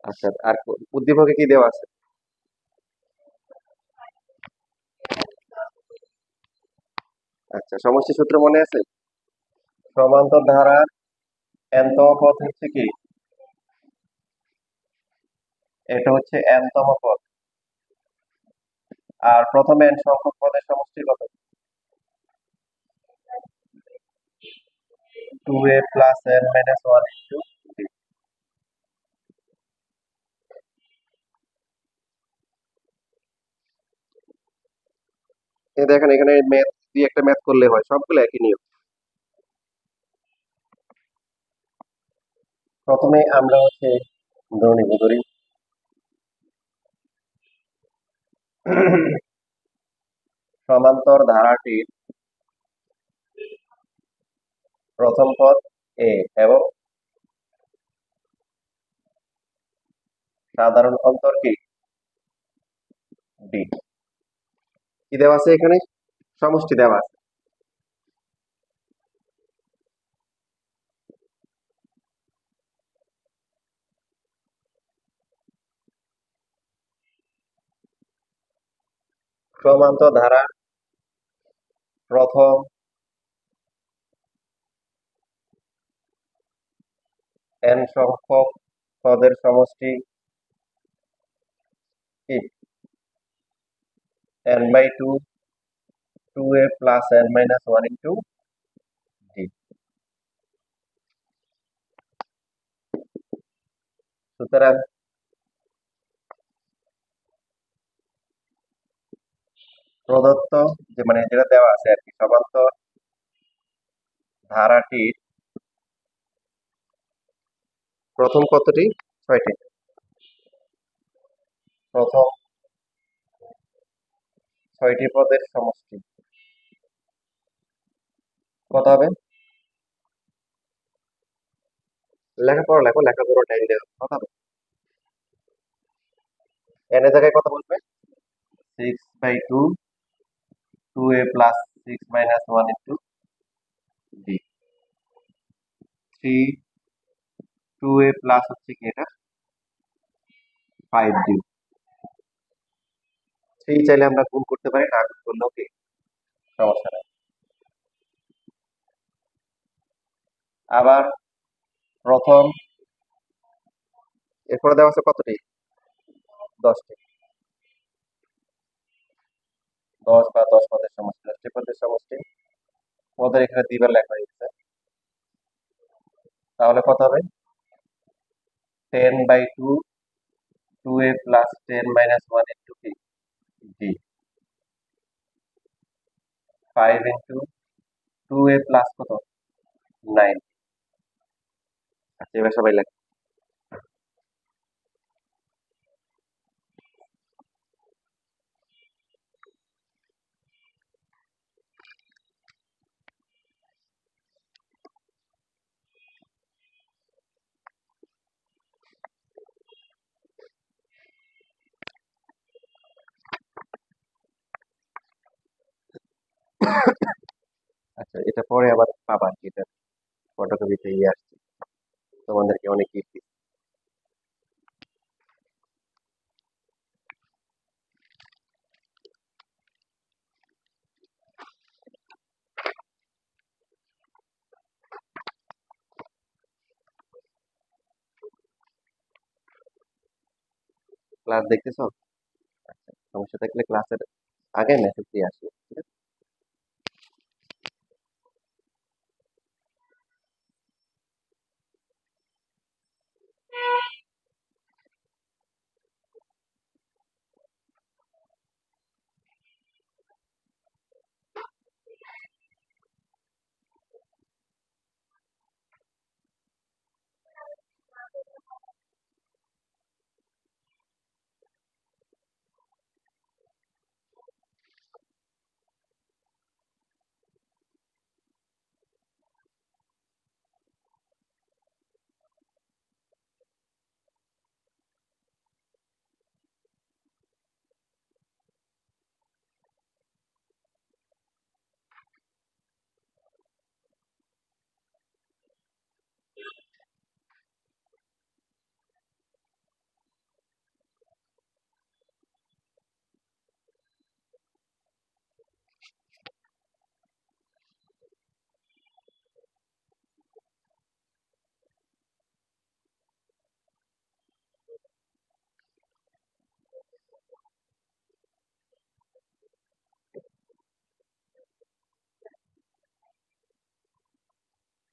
আচ্ছা, আর উদ্দীপকে কি দেওয়া আছে? আচ্ছা, সমষ্টি সূত্র মনে আছে? সমান্তর ধারার n তম পদ হচ্ছে কি? এটা হচ্ছে n তম পদ। আর প্রথমে n সংখ্যক পদের সমষ্টি কত? 2a plus n minus 1 into b। এই দেখেন এখানে ম্যাথ দিয়ে একটা ম্যাথ করলে হয়, সবগুলো একই নিয়ম। প্রথমে আমরা হচ্ছে ধরে নিব, ধরি সমান্তর ধারাটির প্রথম পদ a এবং সাধারণ অন্তর কি b। কি দেওয়া আছে এখানে? সমষ্টি দেওয়া আছে। সমান্তর ধারা প্রথম n সংখ্যক পদের সমষ্টি কি? n/2 2a plus n minus 1 into d। সুতরাং প্রদত্ত যে মানে যেটা দেওয়া আছে আর কি, সমান্তর ধারাটির প্রথম কতটি? 6টি। প্রথম 6টি পদের সমষ্টি কত হবে? লেখাপড়া লেখো, লেখাপড়া টাইম দেওয়া কত হবে? n এর জায়গায় কত বলবে? 6/2 2a plus 6 minus 1 into d। 3 2a plus হচ্ছে কি এটা 5d। 3 চাইলে আমরা গুণ করতে পারি, না গুণ করলেও কি সমস্যা নেই। আবার প্রথম, এরপরে দেওয়া আছে কতটি? 10টি। 10 বা 10 পদের সমষ্টি, 10টি পদের সমষ্টি। পদের এখানে দুইবার লেখা হয়ে গেছে, তাহলে কত হবে? 10/2 2a প্লাস 10 মাইনাস 1 ইন্টু কি d। 5 ইন্টু 2a প্লাস কত 9। আচ্ছা, এবার সবাই লেখ। আচ্ছা, এটা পরে আবার পাবা আর কি, এটা ফটোকপিতে ইয়ে আসছে, তোমাদেরকে অনেক গিফট। ক্লাস দেখতেছো? আচ্ছা, সমস্যা থাকলে ক্লাসের আগে মেসেজ দিয়ে আসবে, ঠিক আছে?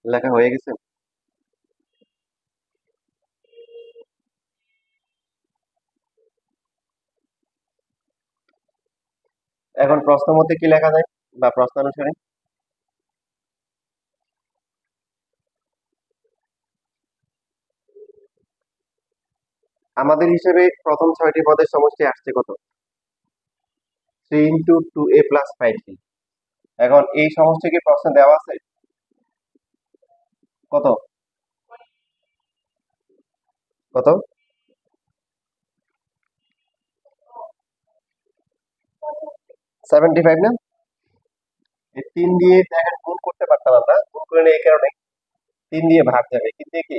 লেখা হয়ে গেছে? এখন প্রশ্ন মধ্যে কি লেখা যায় বা প্রশ্ন অনুসারে? আমাদের হিসেবে প্রথম 6টি পদের সমষ্টি আসছে কত? 3 ইন্টু 2a প্লাস 5b। এখন এই সমষ্টি কি প্রশ্নে দেওয়া আছে? কত কত? 75 না? এই 3 দিয়ে দেখেন গুণ করতে পারতাম আমরা, গুণ করে নিই এই কারণে 3 দিয়ে ভাগ যাবে, কিন্তু কি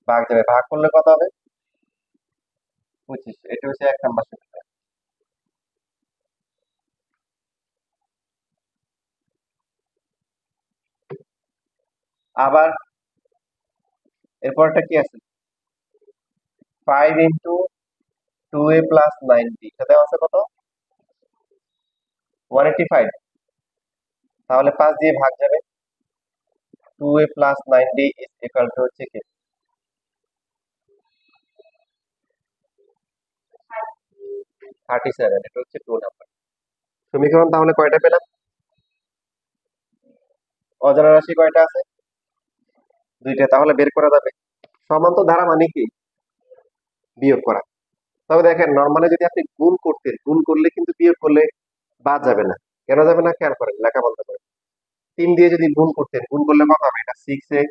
ভাগ যাবে, ভাগ করলে কত হবে? 25। এটা হচ্ছে 1 নম্বর সমীকরণ। আবার এরপরটা কি আছে? 5 ইন্টু 2a প্লাস 90, এটা দেওয়া আছে কত? 185। তাহলে 5 দিয়ে ভাগ যাবে, 2a plus 90 is equal to হচ্ছে কি 37। এটা হচ্ছে 2 নাম্বার সমীকরণ। তাহলে কয়টা পেলাম? অজানা রাশি কয়টা আছে? 2টা। তাহলে বের করা যাবে। সমান্তর ধারা মানে কি? বিয়োগ করা। তবে দেখেন নরমালি যদি আপনি গুণ করতেন, গুণ করলে কিন্তু বিয়োগ করলে বাদ যাবে না। কেন যাবে না? খেয়াল করেন, লেখা বন্ধ করেন। 3 দিয়ে যদি গুণ করতেন, গুণ করলে কত হবে? এটা 6a,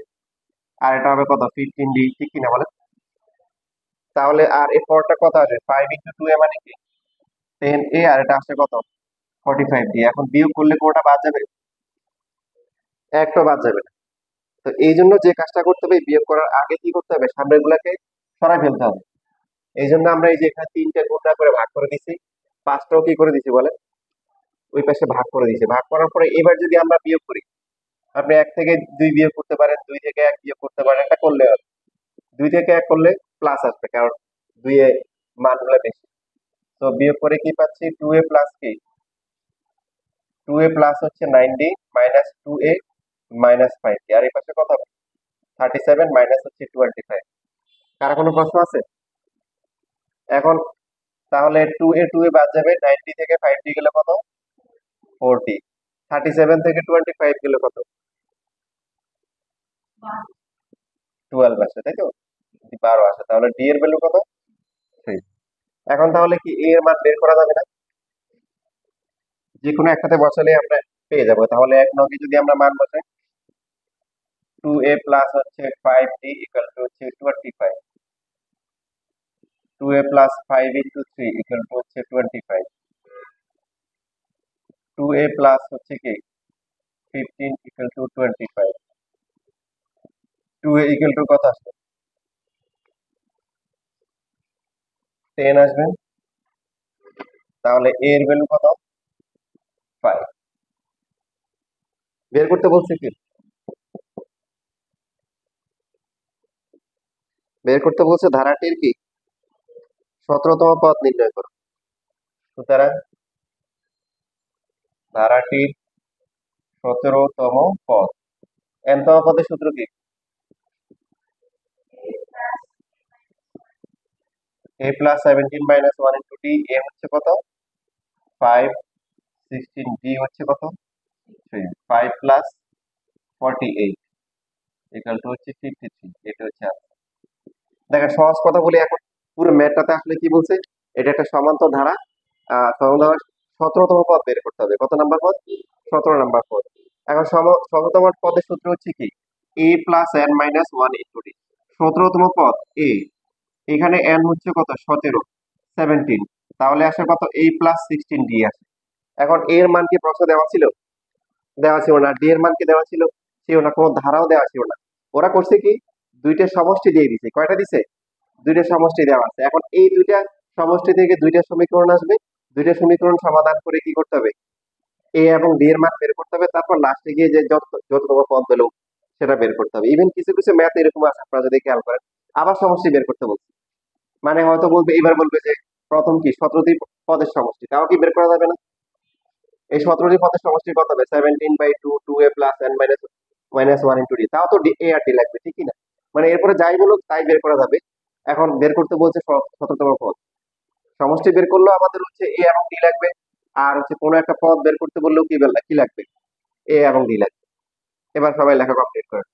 আর এটা হবে কত? 15d, ঠিক কিনা বলেন? তাহলে আর এই পরটা কত আসবে? 5 ইন্টু 2a মানে কি 10a, আর এটা আসছে কত? 45d। এখন বিয়োগ করলে কোনটা বাদ যাবে? একটা বাদ যাবে না। তো এই জন্য যে কাজটা করতে হবে, বিয়োগ করার আগে কি করতে হবে? সামনের গুলাকে সরাই ফেলতে হবে। এই জন্য আমরা এই যে এখানে 3টে গুণ না করে ভাগ করে দিছি, 5টাও কি করে দিছি বলেন? ওই পাশে ভাগ করে দিছি। ভাগ করার পরে এবার যদি আমরা বিয়োগ করি, আপনি 1 থেকে 2 বিয়োগ করতে পারেন, 2 থেকে 1 বিয়োগ করতে পারেন, এটা করলে হবে। 2 থেকে 1 করলে প্লাস আসবে, কারণ 2 এ মানগুলো বেশি। তো বিয়োগ করে কি পাচ্ছি? 2a প্লাস কি 2a প্লাস হচ্ছে 90 মাইনাস 2a মাইনাস 5, আর এই পাশে কত হবে? 37 মাইনাস হচ্ছে 25। কার কোনো প্রশ্ন আছে? এখন তাহলে 2a বাদ যাবে, 90 থেকে 5d গেলে কত? 40। 37 থেকে 25 গেলে কত? 12 আসে, তাই তো? 12 আসে। তাহলে ডি এর ভ্যালু কত? 3। এখন তাহলে কি এ এর মান বের করা যাবে না? যে কোনো একটাতে বসালে আমরা পেয়ে যাবো। তাহলে 1 নং যদি আমরা মান বসাই, 2a প্লাস হচ্ছে 5d ইকুয়াল টু হচ্ছে 25। 2a plus 5 into 3 equal to হচ্ছে 25। 2a প্লাস হচ্ছে কি 15 equal to 25। 2a equal to কত আসবে? 10 আসবে। তাহলে a এর ভ্যালু কত? 5। বের করতে বলছে কি? বের করতে বলছে ধারাটির কি 17তম পদ নির্ণয় করো। সুতরাং ধারাটির 17তম পদ, nতম পদের সূত্র কি? a plus 17 minus 1 into d। a হচ্ছে কত? 5। 16, d হচ্ছে কত? 3। 5 প্লাস 48 ইকুয়াল টু হচ্ছে 53। এটা হচ্ছে answer। দেখেন সহজ কথা বলি, এখন পুরো ম্যাথটাতে আসলে কি বলছে? এটা একটা সমান্তর ধারা। সমান্তর ধারা 17তম পদ বের করতে হবে। কত নাম্বার পদ? 17 নাম্বার পদ। এখন 17তম পদের সূত্র হচ্ছে কি a plus n minus 1 into d। 17তম পদ a, এখানে n হচ্ছে কত? 17, 17। তাহলে আসে কত? a প্লাস 16d আসে। এখন a এর মান কি প্রশ্ন দেওয়া ছিল? দেওয়া ছিল না। d এর মান কি দেওয়া ছিল? ছিল না। কোনো ধারাও দেওয়া ছিল না। ওরা করছে কি দুইটা সমষ্টি দিয়ে দিছে। কয়টা দিছে? দুইটা সমষ্টি দেওয়া আছে। এখন এই দুইটা সমষ্টি থেকে দুইটা সমীকরণ আসবে। দুইটা সমীকরণ সমাধান করে কি করতে হবে? এ এবং ডি এর মান বের করতে হবে। তারপর লাস্টে গিয়ে যে যতটুকু পদ পেল সেটা বের করতে হবে। ইভেন কিছু কিছু ম্যাথ এরকম আছে, আপনারা যদি খেয়াল করেন, আবার সমষ্টি বের করতে বলছে। মানে হয়তো বলবে, এবার বলবে যে প্রথম কি 17টি পদের সমষ্টি, তাও কি বের করা যাবে না? এই 17টি পদের সমষ্টি কত হবে? 17/2, 2a plus n minus 1 into D, তাও তো এ আর ডি লাগবে, ঠিকই না? মানে এরপরে যাই বলুক তাই বের করা যাবে। এখন বের করতে বলছে 17তম পদ, সমষ্টি বের করলেও আমাদের হচ্ছে এ এবং ডি লাগবে, আর হচ্ছে কোনো একটা পদ বের করতে বললেও কি লাগবে? এ এবং ডি লাগবে। এবার সবাই লেখা কমপ্লিট করে।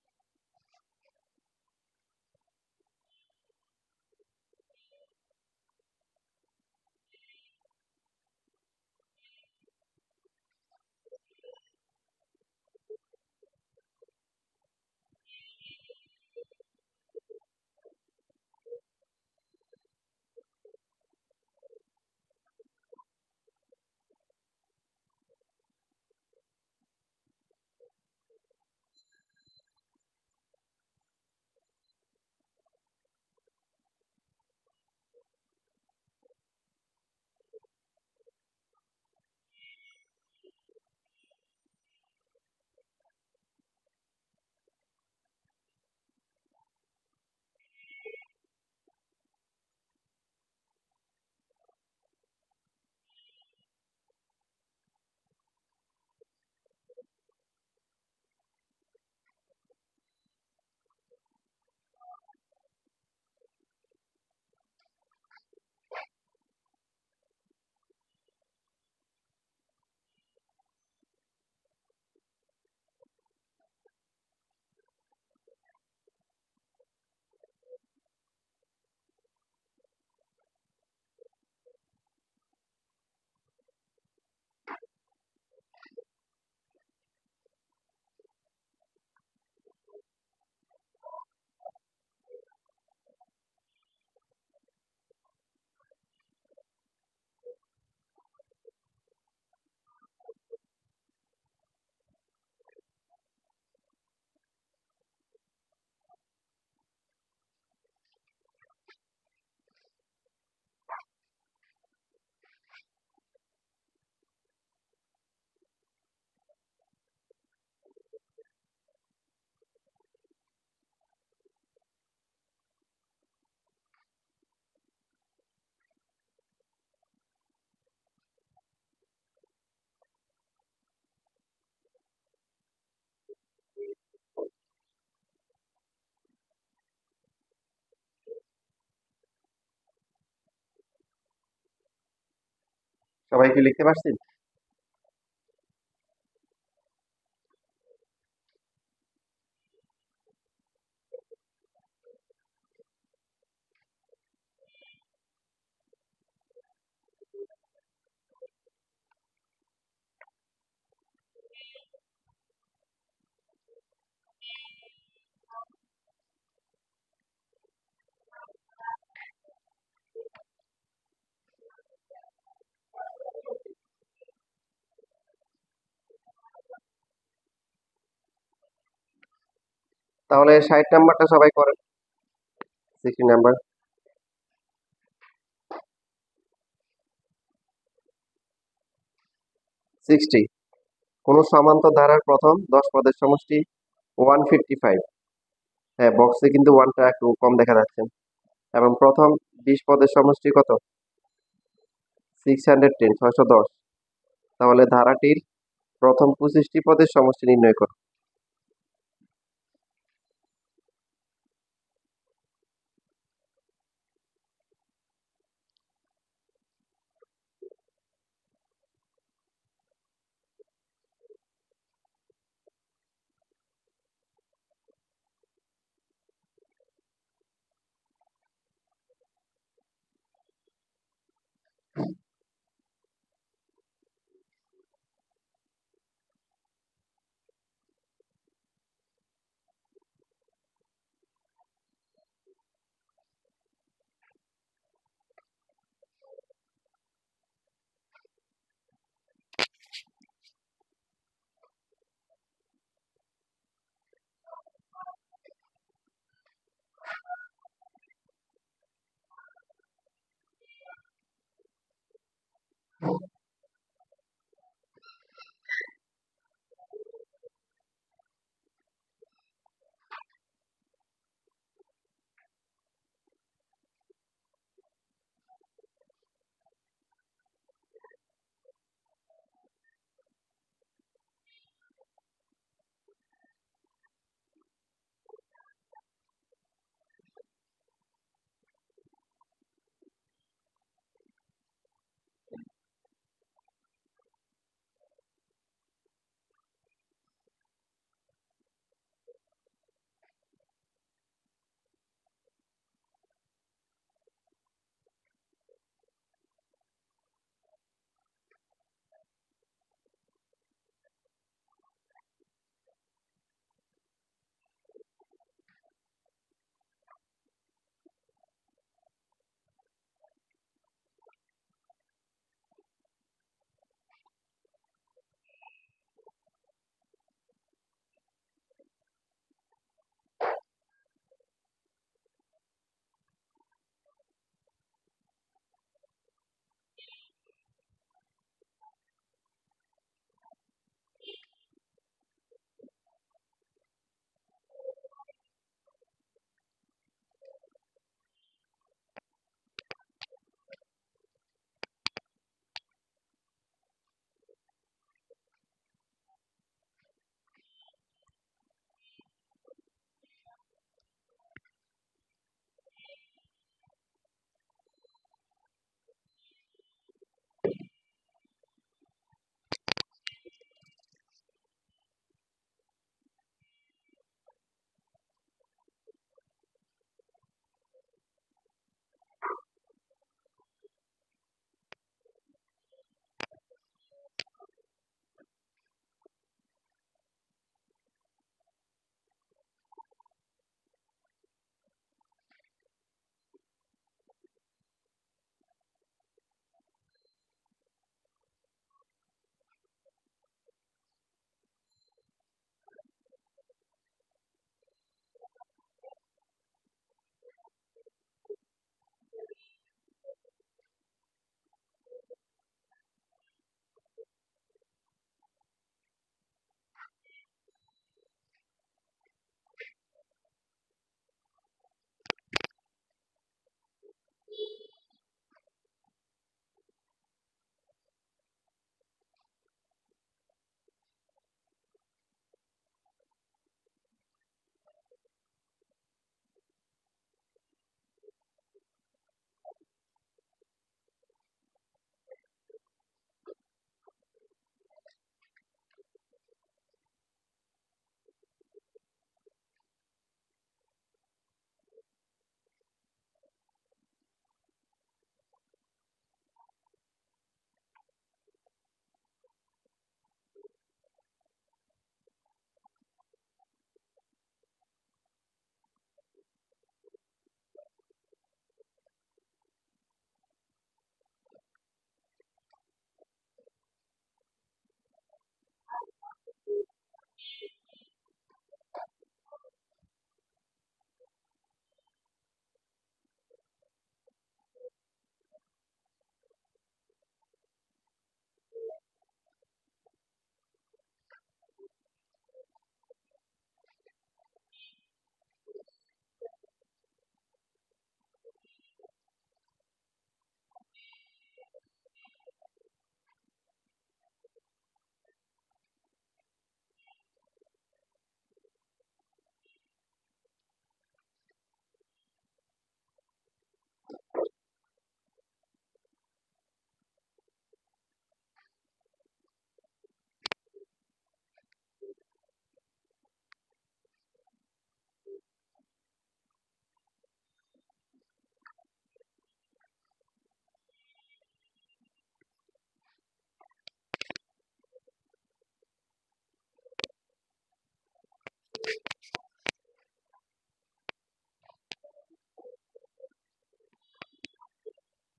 সবাই কি লিখতে পারছেন? তাহলে 60 নাম্বারটা সবাই করেন। 60 নাম্বার। 60, কোন সমান্তর ধারার প্রথম 10 পদের সমষ্টি 155। হ্যাঁ, বক্সে কিন্তু ওয়ানটা একটু কম দেখা যাচ্ছে। এবং প্রথম 20 পদের সমষ্টি কত? 610, 610। তাহলে ধারাটির প্রথম 25টি পদের সমষ্টি নির্ণয় করো।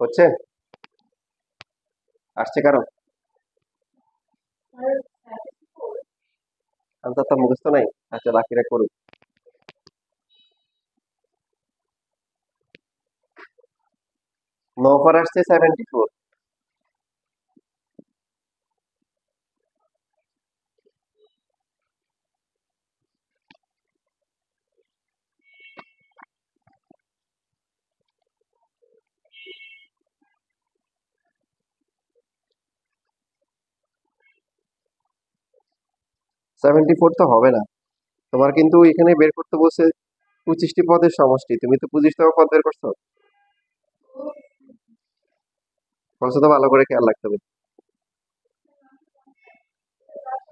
হচ্ছে? আসছে কারো? আনসার তো মুখস্থ নাই। আচ্ছা, বাকিরা করুক। 9 পর আসছে 74। 74 তো হবে না। তোমার কিন্তু এখানে বের করতে বলছে 25টি পদের সমষ্টি, তুমি তো 25তম পদ বের করছো। বলছো তো, ভালো করে খেয়াল রাখতে হবে।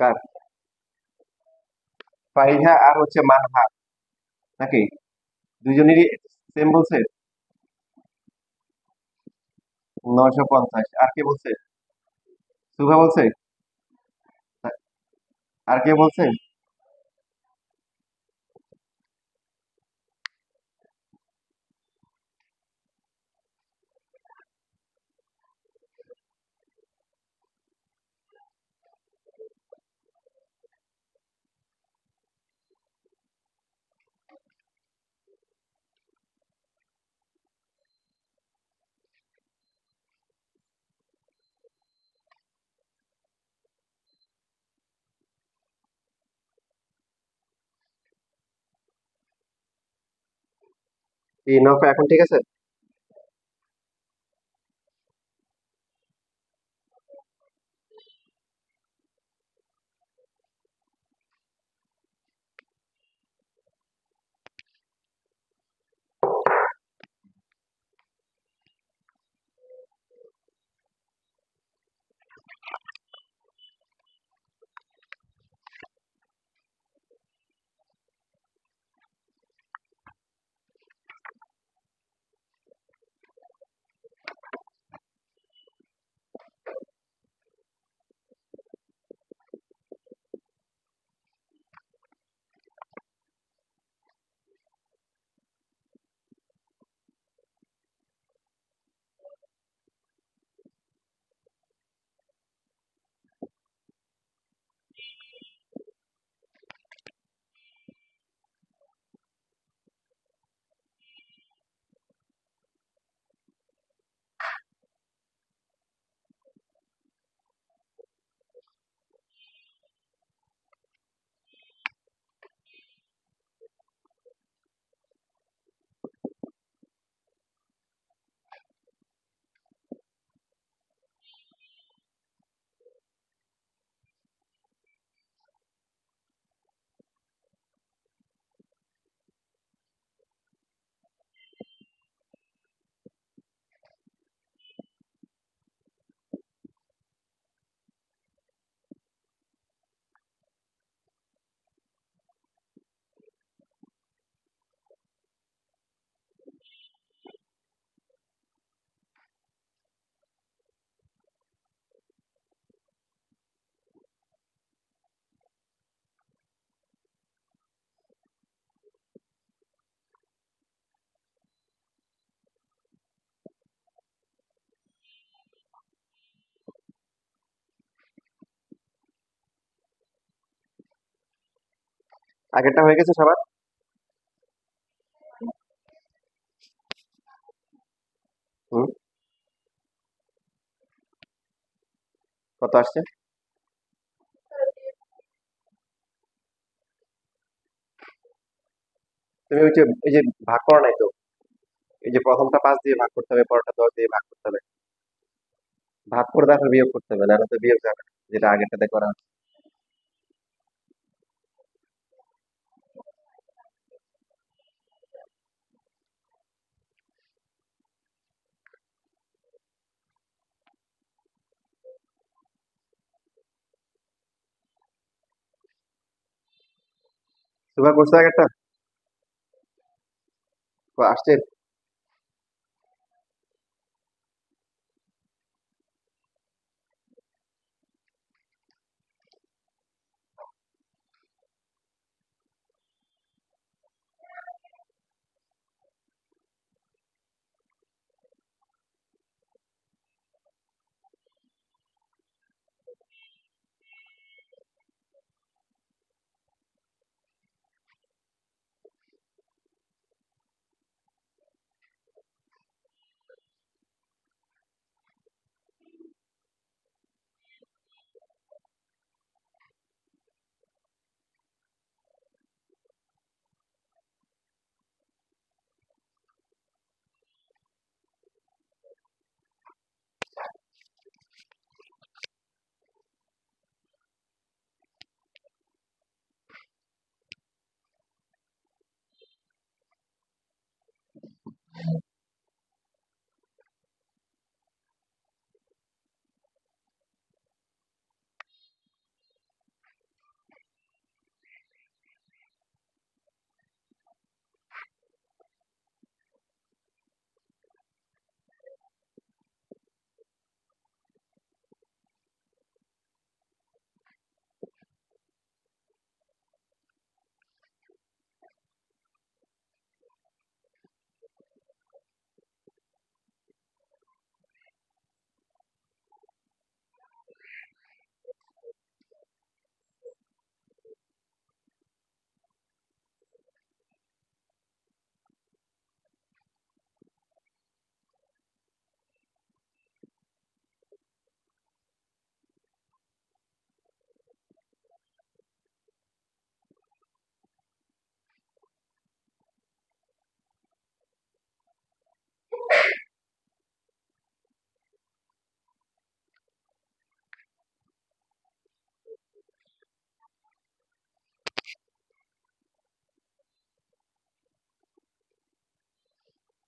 কার? ফারিহা আর হচ্ছে মানহা, নাকি দুজনেরই সেম বলছে? 950। আর কে বলছে? সুভা বলছে? আর কে বলছে? এই নফা এখন ঠিক আছে? আগেরটা হয়ে গেছে সবার? হুম। কত আসছে? তুমি ওই যে ভাগ করো নাই তো? এই যে প্রথমটা 5 দিয়ে ভাগ করতে হবে, পরেরটা 10 দিয়ে ভাগ করতে হবে। ভাগ করে তারপর বিয়োগ করতে হবে, নাহলে তো বিয়োগ যাবে না, যেটা আগেরটাতে করা আছে। সুভা করছো আগেরটা? আসছে?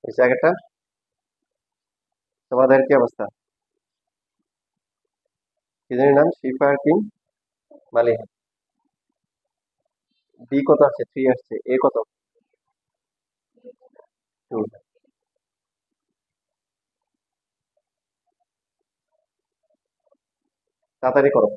এই জায়গাটা তোমাদের কি অবস্থা? কি জানি নাম, শিফার কিং মালিক। বি কত আসছে? 3 আসছে। এ কত? 2। তাড়াতাড়ি করো।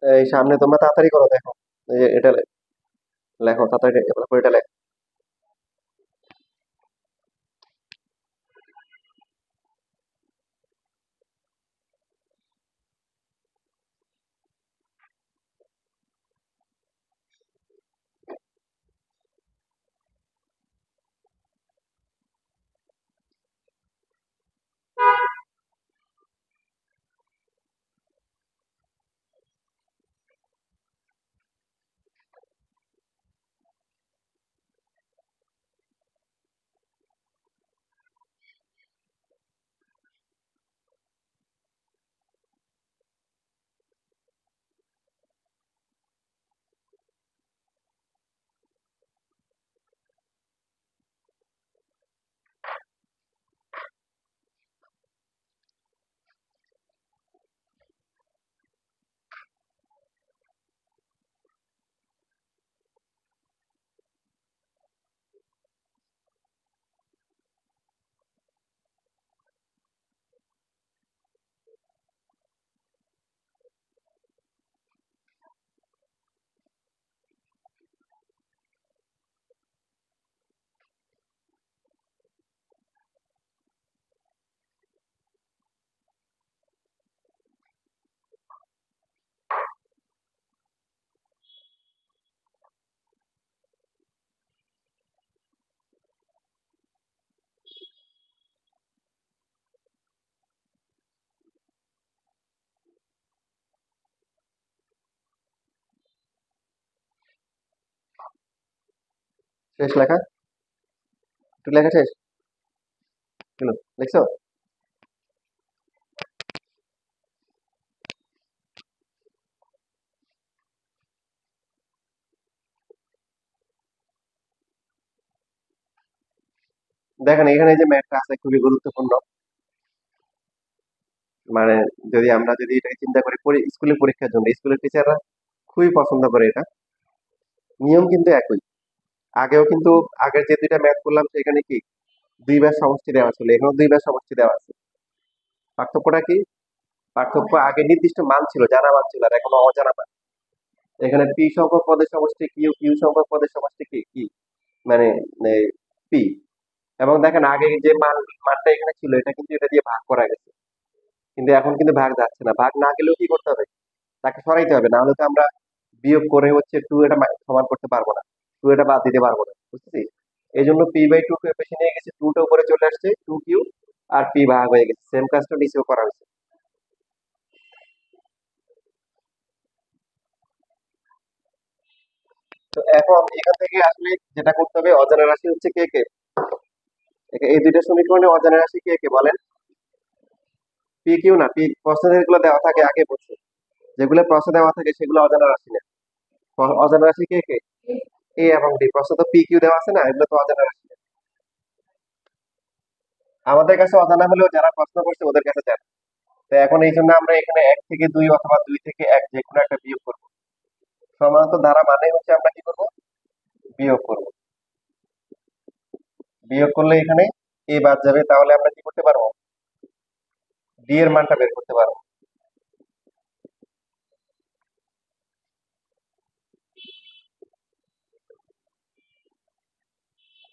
এই সামনে তোমরা তাড়াতাড়ি করো, দেখো। এই যে এটা লেখো তাড়াতাড়ি, এটা লেখো। শেষ লেখা? একটু লেখা শেষ? হলো, দেখছো? দেখেন এখানে যে ম্যাথটা আছে খুবই গুরুত্বপূর্ণ। মানে যদি এটাকে চিন্তা করি স্কুলের পরীক্ষার জন্য, স্কুলের টিচাররা খুবই পছন্দ করে এটা। নিয়ম কিন্তু একই। আগেও কিন্তু আগের যে দুইটা ম্যাথ করলাম সেখানে কি দুইবার সমষ্টি দেওয়া ছিল, এখানেও দুইবার সমষ্টি দেওয়া আছে। পার্থক্যটা কি? পার্থক্য আগে নির্দিষ্ট মান ছিল, জানা মান ছিল, আর এখন অজানা মান। এখানে পি সংখ্যক পদের সমষ্টি কিউ, কিউ সংখ্যক পদের সমষ্টি কি কি মানে পি। এবং দেখেন আগে যে মানটা এখানে ছিল এটা কিন্তু এটা দিয়ে ভাগ করা গেছে, কিন্তু এখন কিন্তু ভাগ যাচ্ছে না। ভাগ না গেলেও কি করতে হবে, তাকে সরাইতে হবে, না হলে তো আমরা বিয়োগ করে হচ্ছে টু এটা সমান করতে পারবো না, টু এটা বাদ দিতে পারবো না, বুঝছি? এই জন্য পি বাই টু কে বেশি নিয়ে গেছে, টু টা উপরে চলে আসছে, টু কিউ, আর পি ভাগ হয়ে গেছে। সেম কাজটা নিচেও করা হয়েছে। তো এখন এখান থেকে আসলে যেটা করতে হবে, অজানা রাশি হচ্ছে কে কে, এই দুইটা সমীকরণে অজানা রাশি কে কে বলেন? পি কিউ না, পি প্রশ্নে যেগুলো দেওয়া থাকে আগে বলছে, যেগুলো প্রশ্নে দেওয়া থাকে সেগুলো অজানা রাশি না। অজানা রাশি কে কে? এ এবং ডি। প্রশ্নে তো পি কিউ দেওয়া আছে না, এগুলো তো অজানা রাশি না। আমাদের কাছে অজানা হলেও যারা প্রশ্ন করছে ওদের কাছে জানা। তো এখন এই জন্য আমরা এখানে এক থেকে দুই অথবা দুই থেকে এক যে কোনো একটা বিয়োগ করবো। সমান্ত ধারা মানে হচ্ছে আমরা কি করব, বিয়োগ করব। বিয়োগ করলে এখানে এ বাদ যাবে, তাহলে আমরা কি করতে পারবো, ডি এর মানটা বের করতে পারবো।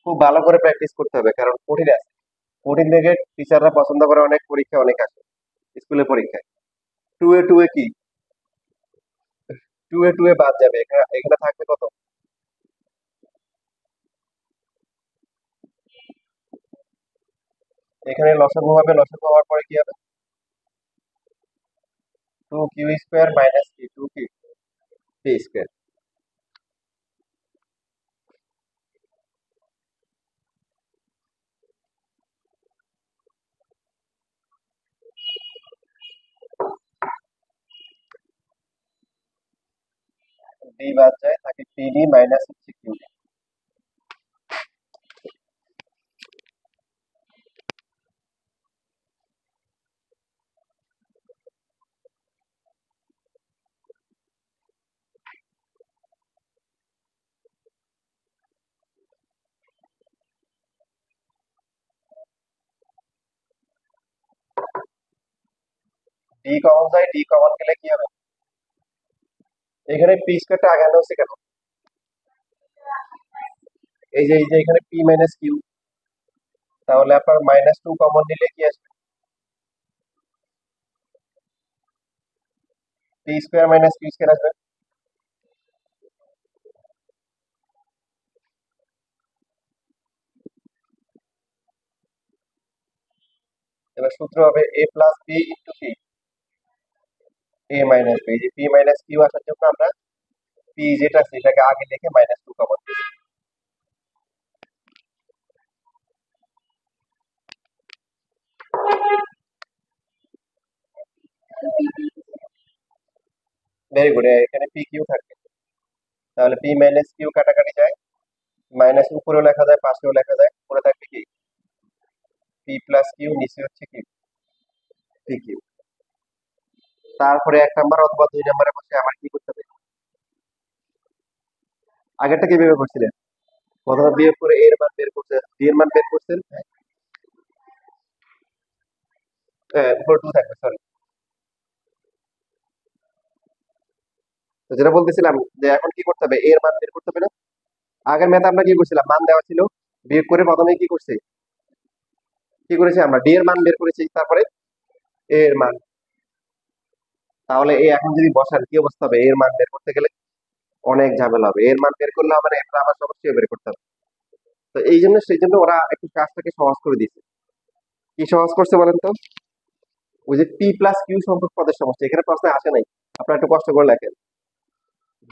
খুব ভালো করে প্র্যাকটিস করতে হবে, কারণ কঠিন আছে। কঠিন থেকে টিচাররা পছন্দ করে অনেক, পরীক্ষা অনেক আসে, স্কুলের পরীক্ষায়। টু এ কি, টু এ বাদ যাবে, এখানে এখানে থাকবে কত, এখানে লসাগু হবে, লসাগু হওয়ার পরে কি হবে, টু কিউ স্কোয়ার মাইনাস কি, টু কি পি স্কোয়ার। ডি বাদ যায়, থাকে পি ডি মাইনাস হচ্ছে কিউ ডি। ডি কমন যায়, ডি কমন গেলে কি হবে, এখানে পি স্কোয়ারটা আগে আনা হচ্ছে কেন, এই যে এখানে পি মাইনাস কিউ, তাহলে আপনার মাইনাস টু কমন নিলে কি আসবে, P square minus Q square আসবে। এবার সূত্র হবে এ প্লাস বি ইন্টু কি, এ মাইনাস বি। যে পি মাইনাস কিউ আসার জন্য আমরা পি যেটা আছে এটাকে আগে লিখে মাইনাস টু কমন দিচ্ছি। ভেরি গুড, এখানে পি কিউ থাকবে, তাহলে পি মাইনাস কিউ কাটাকাটি যায়, মাইনাস উপরেও লেখা যায় পাশেও লেখা যায়, উপরে থাকবে কি পি প্লাস কিউ, নিচে হচ্ছে কি পি কিউ। তারপরে 1 নাম্বার অথবা 2 নাম্বারে বসে আমার কি করতে হবে, আগেরটা কিভাবে করছিলেন, প্রথমে বিয়োগ করে এর মান বের করছেন, ডি এর মান বের করছেন, উপরে টু থাকবে, সরি। তো যেটা বলতেছিলাম যে এখন কি করতে হবে, এর মান বের করতে হবে না। আগের ম্যাথ আমরা কি করছিলাম, মান দেওয়া ছিল, বিয়োগ করে প্রথমে কি করছে, কি করেছি আমরা, ডি এর মান বের করেছি, তারপরে এ এর মান। তাহলে এই এখন যদি বসান কি অবস্থা হবে, এর মান বের করতে গেলে অনেক ঝামেলা হবে, এর মান বের করলে হবে না, এটা আবার সমস্যা বের করতে হবে। তো এই জন্য সেই জন্য ওরা একটু কাজটাকে সহজ করে দিয়েছে। কি সহজ করছে বলেন তো, ওই যে পি প্লাস কিউ সংখ্যক পদের সমষ্টি, এখানে প্রশ্নে আসে নাই, আপনারা একটু কষ্ট করে লেখেন।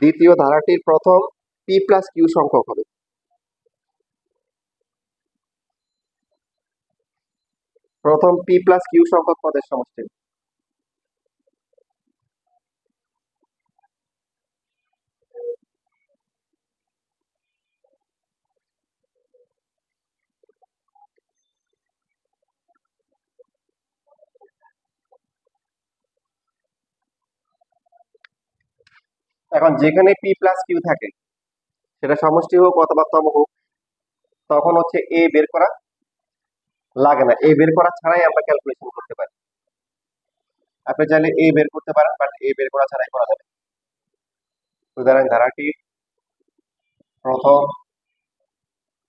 দ্বিতীয় ধারাটির প্রথম পি প্লাস কিউ সংখ্যক হবে, প্রথম পি প্লাস কিউ সংখ্যক পদের সমষ্টি। এখন যেখানে পি প্লাস কিউ থাকে সেটা সমষ্টি হোক অথবা তম হোক, তখন হচ্ছে এ বের করা লাগে না, এ বের করা ছাড়াই আমরা ক্যালকুলেশন করতে পারি। আপনি চাইলে এ বের করতে পারেন, বাট এ বের করা ছাড়াই করা যাবে। সুতরাং ধারাটির প্রথম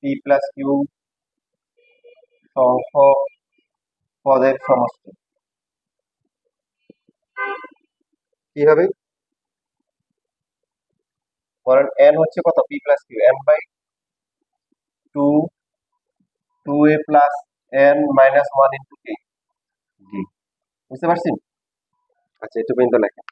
পি প্লাস কিউ সংখ্যক পদের সমষ্টি কি হবে? ধরেন এন হচ্ছে কত, P plus Q, N by two, two A plus N minus one into কে ডি। বুঝতে পারছেন? আচ্ছা, একটু পর্যন্ত লেখেন।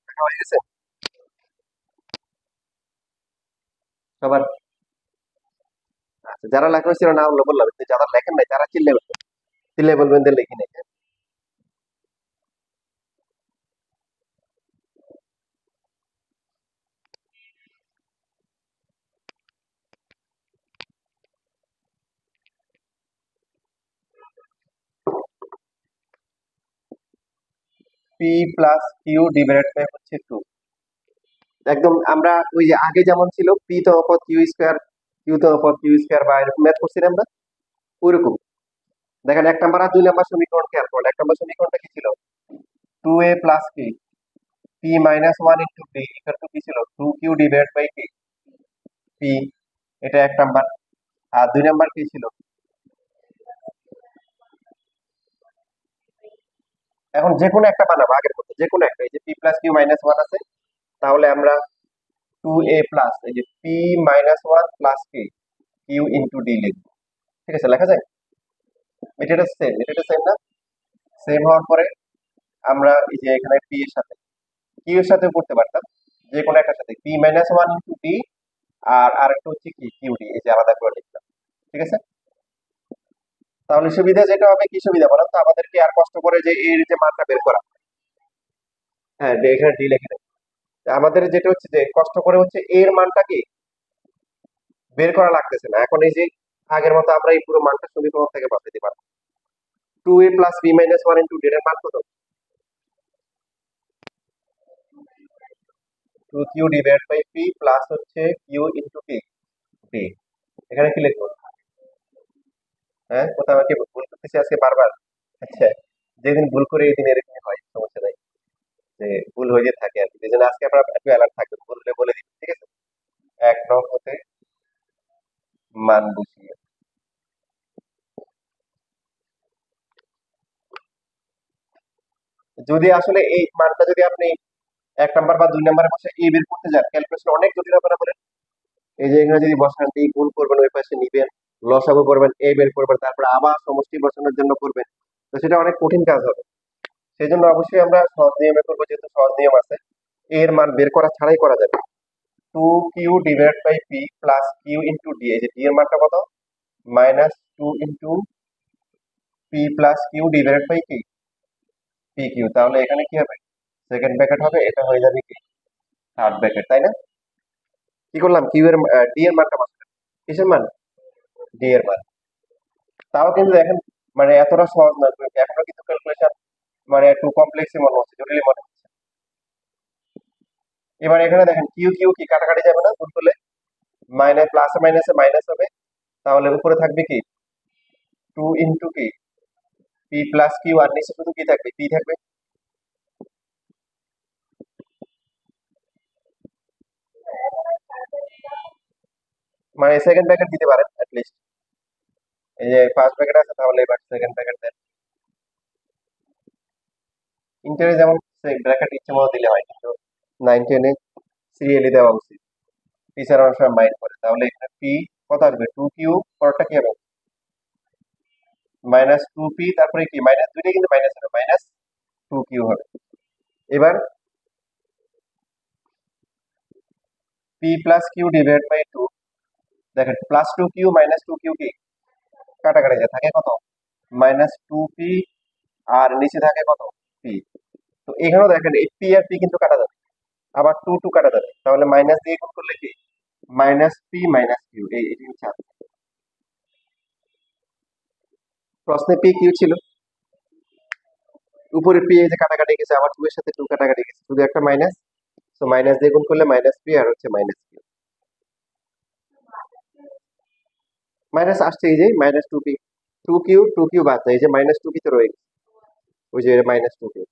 লেখা হয়ে গেছে সবার? আচ্ছা, যারা লেখা হয়েছিল না হলো বললাম, যারা লেখেন নাই তারা চিল্লে বলবেন, চিল্লে বলবেন যে লিখি নাই। P plus Q divided by হচ্ছে টু। একদম আমরা ওই যে আগে যেমন ছিল পি তো অপর কিউ স্কোয়ার, কিউ তো অপর কিউ স্কোয়ার, বা এরকম ম্যাথ করছিলাম আমরা, ওইরকম। দেখেন 1 নম্বর আর 2 নম্বর সমীকরণ খেয়াল করুন। 1 নম্বর সমীকরণটা কি ছিল? টু এ প্লাস কি, P minus one into P equal to কি ছিল, টু কিউ ডিভাইড বাই কি, পি। এটা 1 নম্বর। আর 2 নম্বর কি ছিল? এখন যে কোনো একটা বানাবো, আগের মতো যে কোনো একটা। এই যে P plus Q minus one আছে, তাহলে আমরা টু এ প্লাস এই যে পি মাইনাস ওয়ান প্লাস কি, কিউ ইন্টু ডি লিখবো। ঠিক আছে, লেখা যায়? এটা সেম, এটা সেম না? সেম হওয়ার পরে আমরা এই যে এখানে পি এর সাথে কিউ এর সাথে করতে পারতাম, যে কোনো একটা সাথে P minus one into D, আর আরেকটা হচ্ছে কি কিউ ডি, এই যে আলাদা করে লিখলাম। ঠিক আছে, তাহলে সুবিধা যেটা হবে, কি সুবিধা বলো তো, আমাদেরকে আর কষ্ট করে যে এর যে মানটা বের করা, হ্যাঁ এখানে ডি লিখে দেয়, আমাদের যেটা হচ্ছে যে কষ্ট করে হচ্ছে এর মানটা কি বের করা লাগতেছে না। এখন এই যে আগের মতো আমরা এই পুরো মানটা সমীকরণ থেকে বসাইতে পারবো। টু এ plus b minus one into d এর মান কত? Two Q divide by P plus হচ্ছে কিউ ইন্টু পি ডি। এখানে কি লিখবো? হ্যাঁ, কোথাও কি ভুল করতেছি আজকে বারবার? আচ্ছা, যেদিন ভুল করে এই দিন এরকমই হয়, সমস্যা নাই, যে ভুল হয়ে যেতে থাকে আর কি। এই জন্য আজকে আপনার একটু অ্যালার্ট থাকবেন, ভুল হলে বলে দিন, ঠিক আছে? 1 নং হতে মান বসিয়ে, যদি আসলে এই মানটা যদি আপনি 1 নম্বর বা 2 নম্বরে বসে এ বের করতে যান, ক্যালকুলেশন অনেক জটিল হবে না বলেন? এই যে এখানে যদি বসান, এই গুণ করবেন, ওই পাশে নিবেন, লসাগু করবেন, এ বের করবেন, তারপরে আবার সমষ্টি বসানোর জন্য করবেন, তো সেটা অনেক কঠিন কাজ হবে। সেই জন্য অবশ্যই আমরা সহজ নিয়মে করবো, যেহেতু সহজ নিয়ম আছে, এর মান বের করা ছাড়াই করা যাবে। Two Q divide by P plus Q into D, এই যে ডি এর মানটা কত, minus two into P plus Q divide by কি, পি কিউ, তাহলে এখানে কি হবে, সেকেন্ড ব্র্যাকেট হবে, এটা হয়ে যাবে কি থার্ড ব্র্যাকেট, তাই না? কি করলাম, কিউ এর ডি এর মানটা বসালাম, কিসের মান, ডি এর মান। তাও কিন্তু দেখেন মানে এতটা সহজ না, এখনো কিন্তু ক্যালকুলেশন মানে একটু কমপ্লেক্সই মনে হচ্ছে, জটিল মনে হচ্ছে। এবার এখানে দেখেন কিউ কিউ কি কাটাকাটি যাবে না, গুণ করলে মাইনাস, প্লাসে মাইনাসে মাইনাস হবে, তাহলে উপরে থাকবে কি টু ইন্টু কি পি প্লাস কিউ, আর নিচে শুধু কি থাকবে, পি থাকবে। মানে সেকেন্ড ব্র্যাকেট দিতে পারেন লিস্ট, এই যে ফার্স্ট ব্র্যাকেট আছে, তাহলে এবার সেকেন্ড ব্র্যাকেট দেন। ইন্টারে যেমন ব্র্যাকেট ইচ্ছে মতো দিলে হয়, কিন্তু 9 10-এ সিরিয়ালি দেওয়া উচিত, টিচার অনেক সময় মাইন্ড করে। তাহলে এখানে পি কত আসবে, টু কিউ, পরটা কি হবে মাইনাস টু পি, তারপরে কি মাইনাস, দুইটাই কিন্তু মাইনাস হবে, মাইনাস টু কিউ হবে। এবার p plus Q divide by two, দেখেন plus two q minus two q কি কাটাকাটি যায়, থাকে কত মাইনাস টু পি, আর নিচে থাকে কত পি। তো এখানেও দেখেন এই পি আর পি কিন্তু কাটা যাবে, আবার টু টু কাটা যাবে, তাহলে মাইনাস দিয়ে গুণ করলে কি মাইনাস পি মাইনাস কিউ, এটি হচ্ছে answer। প্রশ্নে পি কিউ ছিল, উপরে পি এই যে কাটাকাটি গেছে, আবার টু এর সাথে টু কাটাকাটি গেছে, শুধু একটা মাইনাস, তো মাইনাস দিয়ে গুণ করলে মাইনাস পি আর হচ্ছে মাইনাস কিউ, মাইনাস আসছে এই যে minus two P, two Q বাদ যায়, এই যে মাইনাস টু পি তো রয়ে গেছে, ওই যে মাইনাস টু কিউ।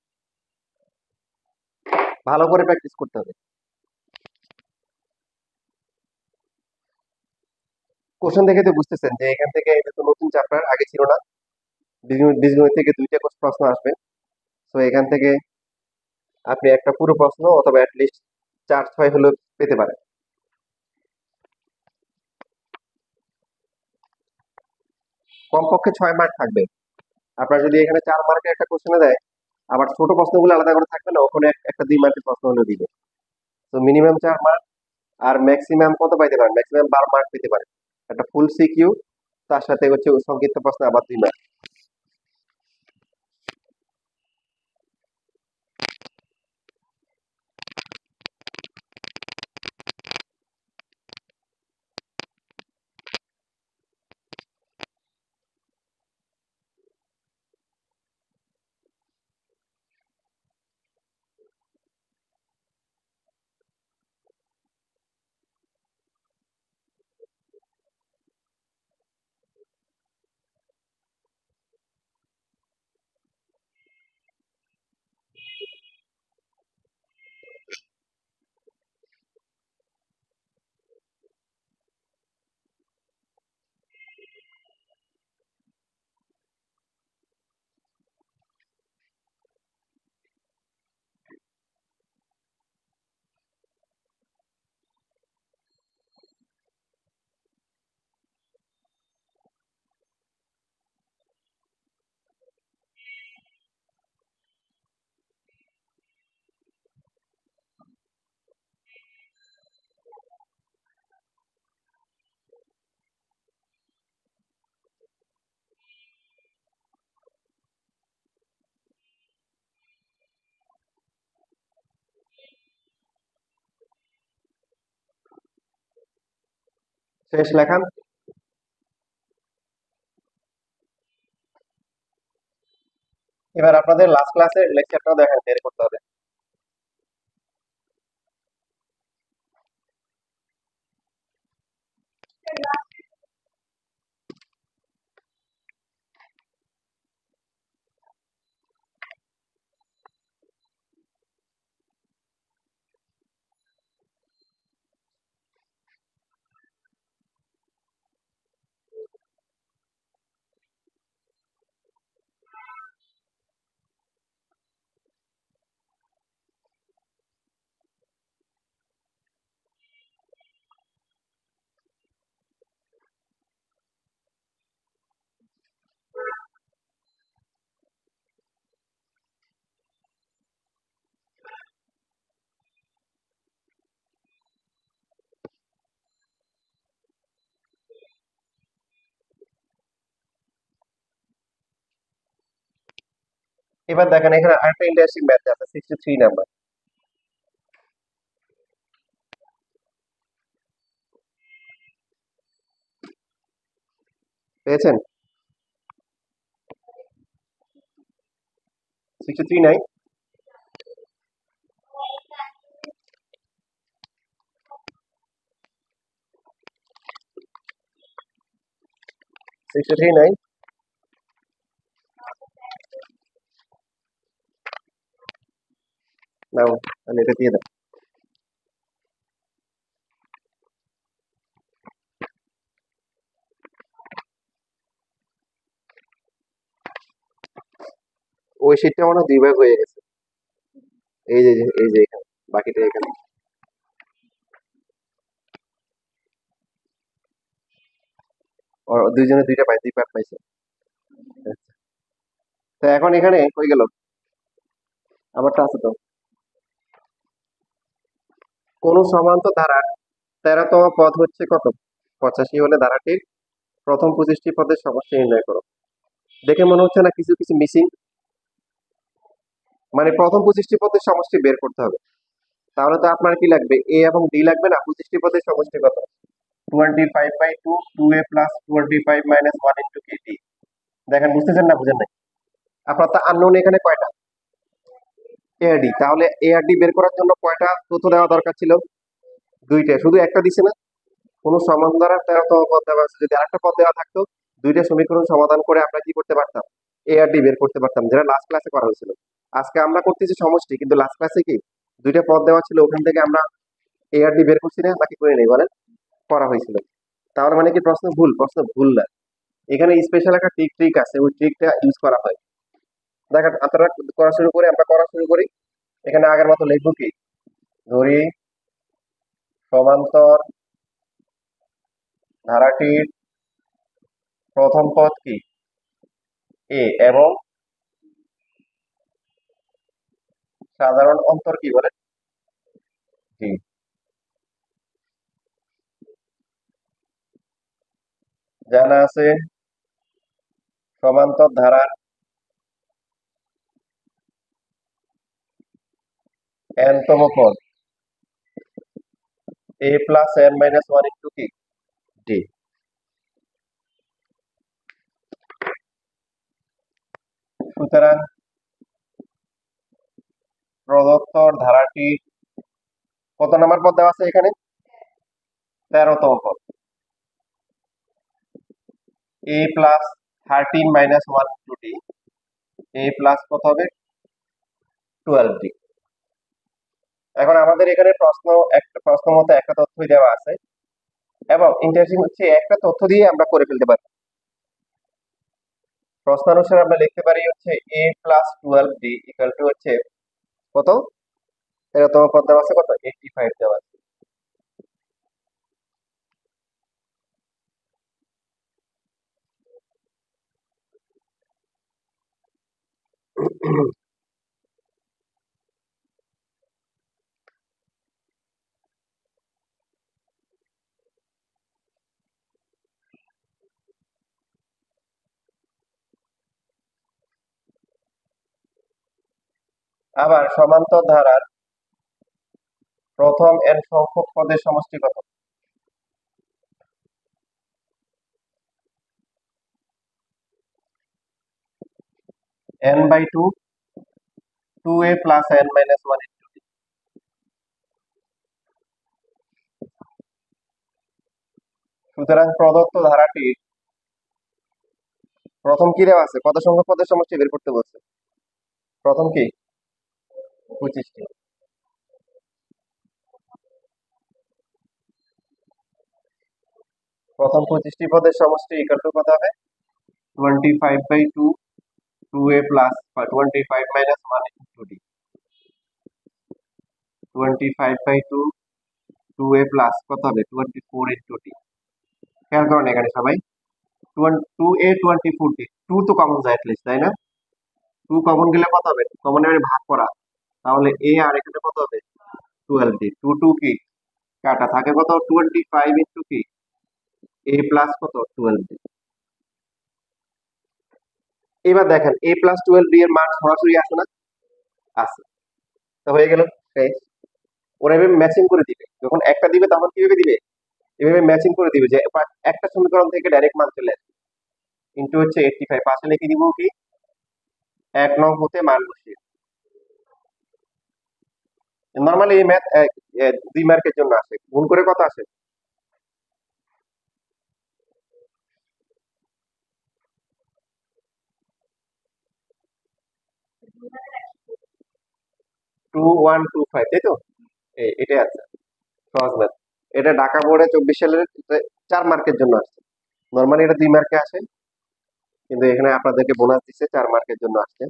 ভালো করে প্র্যাকটিস করতে হবে। কোশ্চেন দেখে তো বুঝতেছেন যে এখান থেকে এটা তো নতুন চ্যাপ্টার, আগে ছিল না। বীজগণিত থেকে দুইটা প্রশ্ন আসবে, তো এখান থেকে আপনি একটা পুরো প্রশ্ন অথবা অ্যাটলিস্ট 4 6 হলেও পেতে পারেন। কমপক্ষে 6 মার্ক থাকবে। আপনার যদি এখানে 4 মার্কের একটা কোশ্চেনে দেয়, আবার ছোট প্রশ্নগুলো আলাদা করে থাকবে না, ওখানে একটা 2 মার্কের প্রশ্ন হলেও দিবে। তো মিনিমাম 4 মার্ক, আর ম্যাক্সিমাম কত পাইতে পারেন, ম্যাক্সিমাম 12 মার্ক পেতে পারেন, একটা ফুল সিকিউ, তার সাথে হচ্ছে সংক্ষিপ্ত প্রশ্ন আবার 2 মার্ক। শেষ লেখা। এবার আপনাদের লাস্ট ক্লাসের লেকচারটাও দেখেন, বের করতে হবে। এবার দেখেন এখানে আরেকটা ইন্টারেস্টিং ম্যাথ আছে 63 নাম্বার। পেয়েছেন? 63 নাই? সিক্সটি থ্রি নাই? নাও, তাহলে এটা দিয়ে দাও। ওই শীটটা মনে হয় দুই ভাগ হয়ে গেছে। এই যে এখানে, বাকিটা এখানে। দুইজনে দুইটা পাই, দুই পার্ট পাইছে। তো এখন এখানে হয়ে গেল, আমারটা আছে তো। কোন সমান্তর ধারার 13তম পদ হচ্ছে কত? 85 হলে ধারাটির প্রথম 25টি পদের সমষ্টি নির্ণয় করো। দেখে মনে হচ্ছে না কিছু কিছু মিসিং? মানে প্রথম 25টি পদের সমষ্টি বের করতে হবে। তাহলে তো আপনার কি লাগবে, এ এবং ডি লাগবে না? 25টি পদের সমষ্টি কত? 25/2, 2a প্লাস 25 মাইনাস 1 ইন্টু কে ডি। দেখেন বুঝতেছেন না বুঝেন নাই? আপনার তো আননোন এখানে কয়টা? এ আর ডি। তাহলে এ আর ডি বের করার জন্য কয়টা তথ্য দেওয়া দরকার ছিল? দুইটা, শুধু একটা দিছে না? কোন সমান দ্বারা 13তম পদ দেওয়া আছে, যদি আরেকটা পদ দেওয়া থাকতো দুইটা সমীকরণ সমাধান করে আমরা কি করতে পারতাম? এ আর ডি বের করতে পারতাম, যেটা লাস্ট ক্লাসে করা হয়েছিল। আজকে আমরা করতেছি সমষ্টি, কিন্তু লাস্ট ক্লাসে কি দুইটা পদ দেওয়া ছিল, ওখান থেকে আমরা এ আর ডি বের করছি না, নাকি করে নেই বলেন? করা হয়েছিল। তাহলে মানে কি প্রশ্ন ভুল? প্রশ্ন ভুল না, এখানে স্পেশাল একটা ট্রিক আছে, ওই ট্রিকটা ইউজ করা হয়। দেখেন আপনারা করা শুরু করে, আমরা করা শুরু করি। এখানে আগের মতো লিখবো কি, ধরি সমান্তর ধারাটির প্রথম পদ কি এ এবং সাধারণ অন্তর কি বলে ডি। জানা আছে সমান্তর ধারার n তম পদ a plus n minus one into কি ডি। সুতরাং প্রদত্ত ধারাটি কত নাম্বার পদ দেওয়া আছে এখানে? 13তম পদ। A plus 13 minus one into d, a plus কত হবে? 12 ডি। এখন আমাদের এখানে প্রশ্ন মতো একটা তথ্যই দেওয়া আছে, এবং ইন্টারেস্টিং হচ্ছে একটা তথ্য দিয়ে আমরা করে ফেলতে পারি। প্রশ্নানুসারে আমরা লিখতে পারি হচ্ছে এ প্লাস 12 ডি ইকুয়াল টু হচ্ছে কত? 13তম পদ দেওয়া আছে কত? 85 দেওয়া আছে। আবার সমান্তর ধারার প্রথম n সংখ্যক পদের সমষ্টি কত? n/2, 2a plus n minus one into D. সুতরাং প্রদত্ত ধারাটির প্রথম কি দেওয়া আছে? কত সংখ্যক পদের সমষ্টি বের করতে বলছে? প্রথম কি 25টি। প্রথম 25টি পদের সমষ্টি ইকুয়াল টু কত হবে? 25/2, 2a plus 25 minus one into D. 25/2, 2a plus কত হবে? 24 ইন্টু ডি। খেয়াল করেন এখানে সবাই, 2a 24 ডি, 2 তো কমন যায় অ্যাটলিস্ট, তাই না? 2 কমন গেলে কত হবে? কমন এবারে ভাগ করা, তাহলে এ আর এখানে কত হবে? 12 ডি। 2 2 কি কাটা থাকে কত? 25 ইন্টু কি এ প্লাস কত? 12 ডি। এবার দেখেন A+12B এর মান সরাসরি আসে না? আছে। তো হয়ে গেল। এই, ওরা এভাবে ম্যাচিং করে দিবে, যখন একটা দিবে তখন কিভাবে দিবে, এভাবে ম্যাচিং করে দিবে যে একটা সমীকরণ থেকে ডাইরেক্ট মান চলে আসবে। ইন্টু হচ্ছে 85, পাশে লিখে দিব কি 1 নং হতে মান বসিয়ে। নর্মালি এই ম্যাথ 2 মার্কের জন্য আসে, গুণ করে কত আসে? 2125, তাই তো? এটাই আছে, সহজ ম্যাথ। এটা ঢাকা বোর্ডে 24 সালের 4 মার্কের জন্য আসছে। নর্মালি এটা 2 মার্কে আসে, কিন্তু এখানে আপনাদেরকে বোনাস দিচ্ছে, 4 মার্কের জন্য আসছে।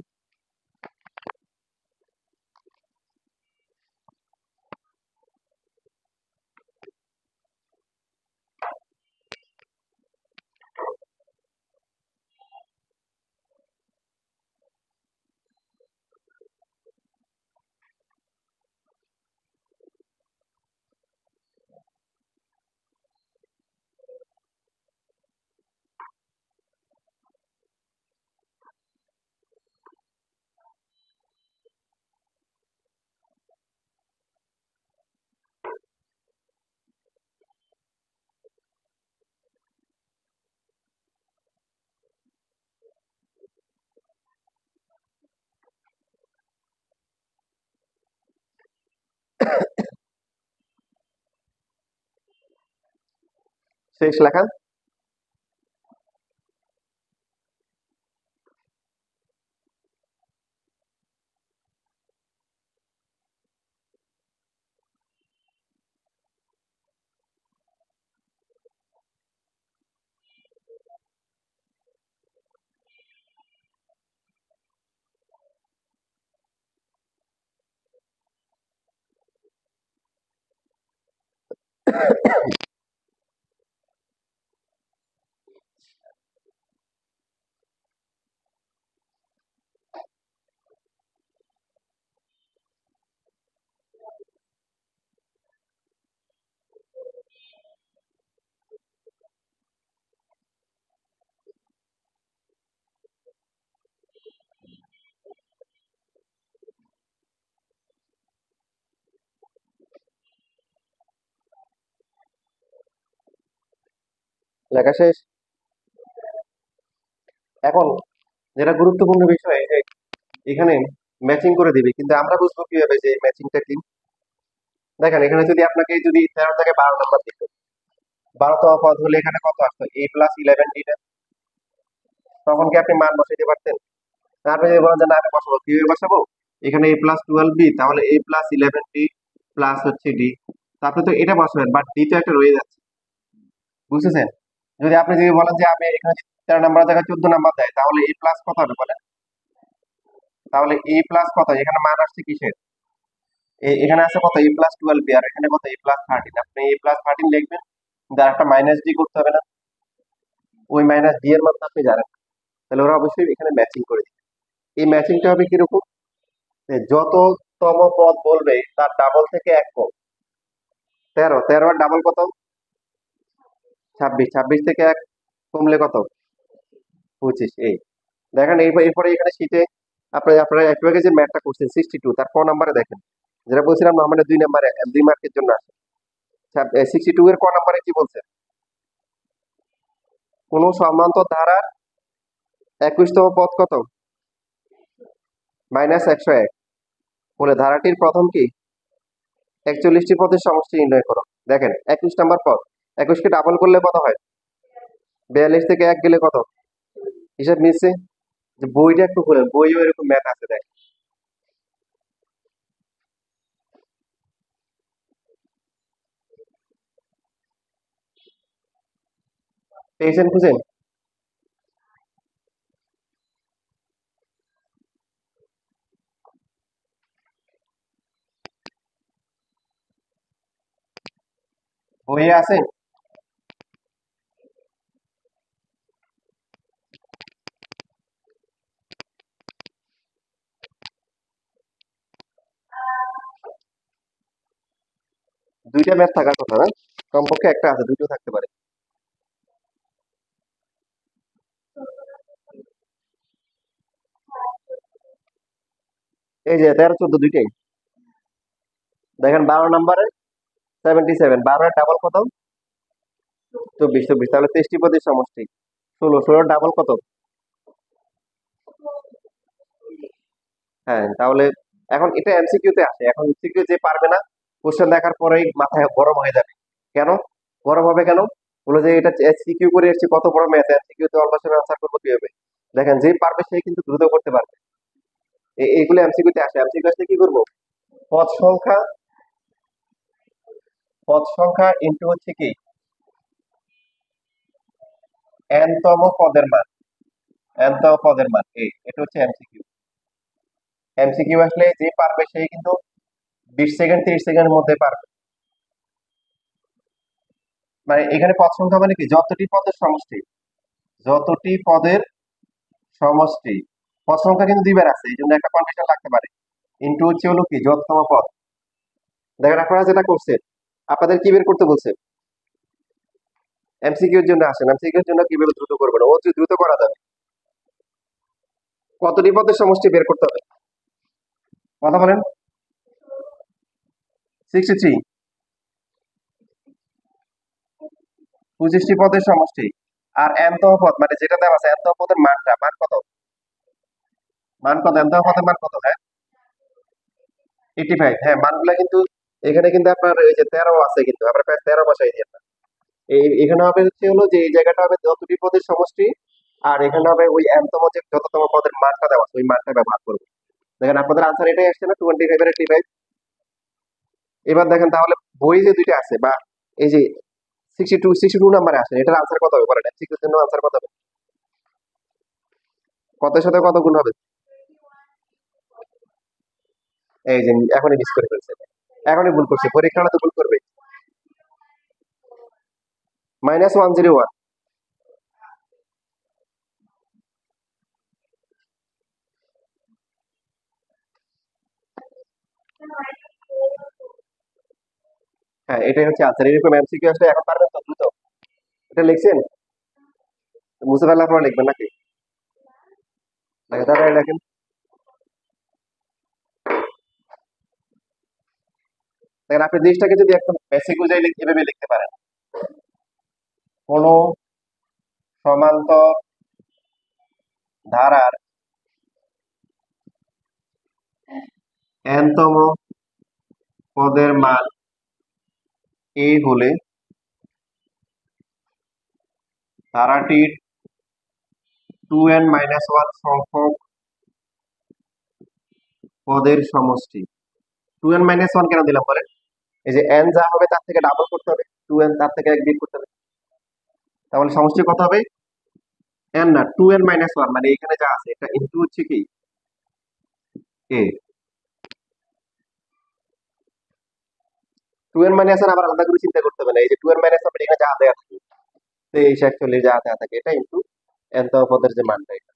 শেষ লেখা। লেখা শেষ। এখন যেটা গুরুত্বপূর্ণ বিষয়, যে এখানে ম্যাচিং করে দিবে, কিন্তু আমরা বুঝবো কিভাবে যে ম্যাচিংটা কি? দেখেন এখানে যদি আপনাকে যদি 13 থেকে 12 নাম্বার দিত, 12তম পদ হলে এখানে কত আসতো? A+11D না? তখন কি আপনি মান বসাইতে পারতেন? না, আপনি যদি বলেন যে না আমি বসাবো, কিভাবে বসাবো? এখানে A+12B, তাহলে A+11D প্লাস হচ্ছে D, তারপরে তো এটা বসাবেন, বাট D তো একটা রয়ে যাচ্ছে, বুঝতেছেন? যদি আপনি যদি বলেন যে আমি এখানে 13 নাম্বার জায়গায় 14 নাম্বার দেয়, তাহলে A প্লাস কত হবে বলেন? তাহলে A প্লাস কত, এখানে মান আসছে কিসের? এখানে আছে কত? A+12B, আর এখানে কত? A+13। আপনি A+13 লিখবেন, কিন্তু আর একটা মাইনাস ডি করতে হবে না? ওই মাইনাস ডি এর মান তো আপনি জানেন। তাহলে ওরা অবশ্যই এখানে ম্যাচিং করে দিবে। এই ম্যাচিংটা হবে কিরকম? যে যততম পদ বলবে তার ডাবল থেকে এক কম। 13, 13 আর ডাবল কত? 26, 26 থেকে এক কমলে কত? 25। এই দেখেন, এরপরে এখানে শীটে আপনারা একটু আগে যে ম্যাথটা করছেন 62, তার ক নাম্বারে দেখেন, যেটা বলছিলাম নর্মালি 2 নাম্বারে 2 মার্কের জন্য আসে। 62 এর ক নাম্বারে কি বলছে? কোন সমান্তর ধারার 21তম পদ কত? -101 বলে ধারাটির প্রথম কি 41টি পদের সমষ্টি নির্ণয় করো। দেখেন 21 নাম্বার পদ, 21কে ডাবল করলে কত হয়? 42 থেকে 1 গেলে কত? হিসাব মিলছে? যে বইটা একটু খুলেন, বইও এরকম ম্যাথ আছে, দেখ। পেয়েছেন খুঁজেন? বইয়ে আছে? দুইটা ম্যাথ থাকার কথা না? কমপক্ষে একটা আছে, দুটো থাকতে পারে। এই যে 13 14 দুইটাই। দেখেন 12 নম্বরে 77, 12 ডাবল কত? 24 24, তাহলে 23টি পদের সমষ্টি। 16 16 ডাবল কত? হ্যাঁ, তাহলে এখন এটা এমসিকিউ তে আসে। এখন এমসিকিউ যে পারবে না, কোশ্চেন দেখার পরেই মাথায় গরম হয়ে যাবে। কেন গরম হবে কেন? বলে যে এটা এমসিকিউ করে এসেছে, কত বড় ম্যাথ, এমসিকিউ তে অল্প সময় আনসার করবো কিভাবে? দেখেন যে পারবে সে কিন্তু দ্রুত করতে পারবে। এইগুলো এমসিকিউ তে আসে। এমসিকিউ আসলে কি করবো? পদ সংখ্যা, পদ সংখ্যা ইনটু হচ্ছে কি n তম পদের মান, n তম পদের মান এটা হচ্ছে এমসিকিউ। এমসিকিউ আসলে যে পারবে সে কিন্তু 20 সেকেন্ড 30 সেকেন্ডের মধ্যে পারবে। মানে এখানে পদ সংখ্যা মানে কি, যতটি পদের সমষ্টি, যতটি পদের সমষ্টি। পদ সংখ্যা কিন্তু দুইবার আছে, এই জন্য একটা কন্ডিশন লাগতে পারে। ইনটু হচ্ছে হলো কি যততম পদ। দেখেন আপনারা যেটা করছেন, আপনাদের কি বের করতে বলছে? এমসিকিউ এর জন্য আসেন, এমসিকিউ এর জন্য কিভাবে দ্রুত করবেন, ও দ্রুত করা যাবে। কতটি পদের সমষ্টি বের করতে হবে? কথা বলেন। 63, 25টি পদের সমষ্টি। আর n তম পদ মানে যেটা দেওয়া আছে n তম পদের মানটা, মান কত? মান কত? n তম পদের মান কত? হ্যাঁ 85। হ্যাঁ মানগুলা কিন্তু এখানে কিন্তু আপনার এই যে 13 আছে, কিন্তু আমরা প্রায় 13 বসাই দিই আমরা। এখানে হবে হচ্ছে হলো যে এই জায়গাটা হবে যতটি পদের সমষ্টি, আর এখানে হবে ওই n তম যে যততম পদের মানটা দেওয়া আছে ওই মানটা ব্যবহার করবো। দেখেন আপনাদের আনসার এটাই আসছে না, 25 এর 85। এবার দেখেন তাহলে বই যে দুইটা আছে বা এই যে 62 নাম্বারে আসে, এটার আনসার কত হবে বলেন? এমসিকিউর জন্য আনসার কত হবে? কতের সাথে কত গুণ হবে? এই যে এখনই মিস করে ফেলছে, এখনই ভুল করছে, পরীক্ষাটা তো ভুল করবে। -101। হ্যাঁ এটাই হচ্ছে আনসার। এরকম এমসিকিউ আসলে এখন পারবেন তো দ্রুত? এটা লিখছেন? মুছে ফেলার পর লিখবেন নাকি? তাড়াতাড়ি লেখেন। দেখেন আপনি জিনিসটাকে যদি একদম বেসিক অনুযায়ী এভাবে লিখতে পারেন, কোন সমান্তর ধারার n তম পদের মান a হলে ধারাটির 2n-1 সংখ্যক পদের সমষ্টি। 2n-1 কেন দিলাম বলেন? এই যে n যা হবে তার থেকে ডাবল করতে হবে, 2n তার থেকে এক বিয়োগ করতে হবে, তাহলে সমষ্টি কত হবে? n না 2n-1, মানে এখানে যা আছে এটা ইনটু হচ্ছে কি a। 2n-1 আবার আলাদা করে চিন্তা করতে হবে না, এই যে 2n-1 মানে এখানে যা দেয়া থাকে 23 41 যা দেয়া থাকে এটা ইনটু n তম পদের যে মানটা এটা।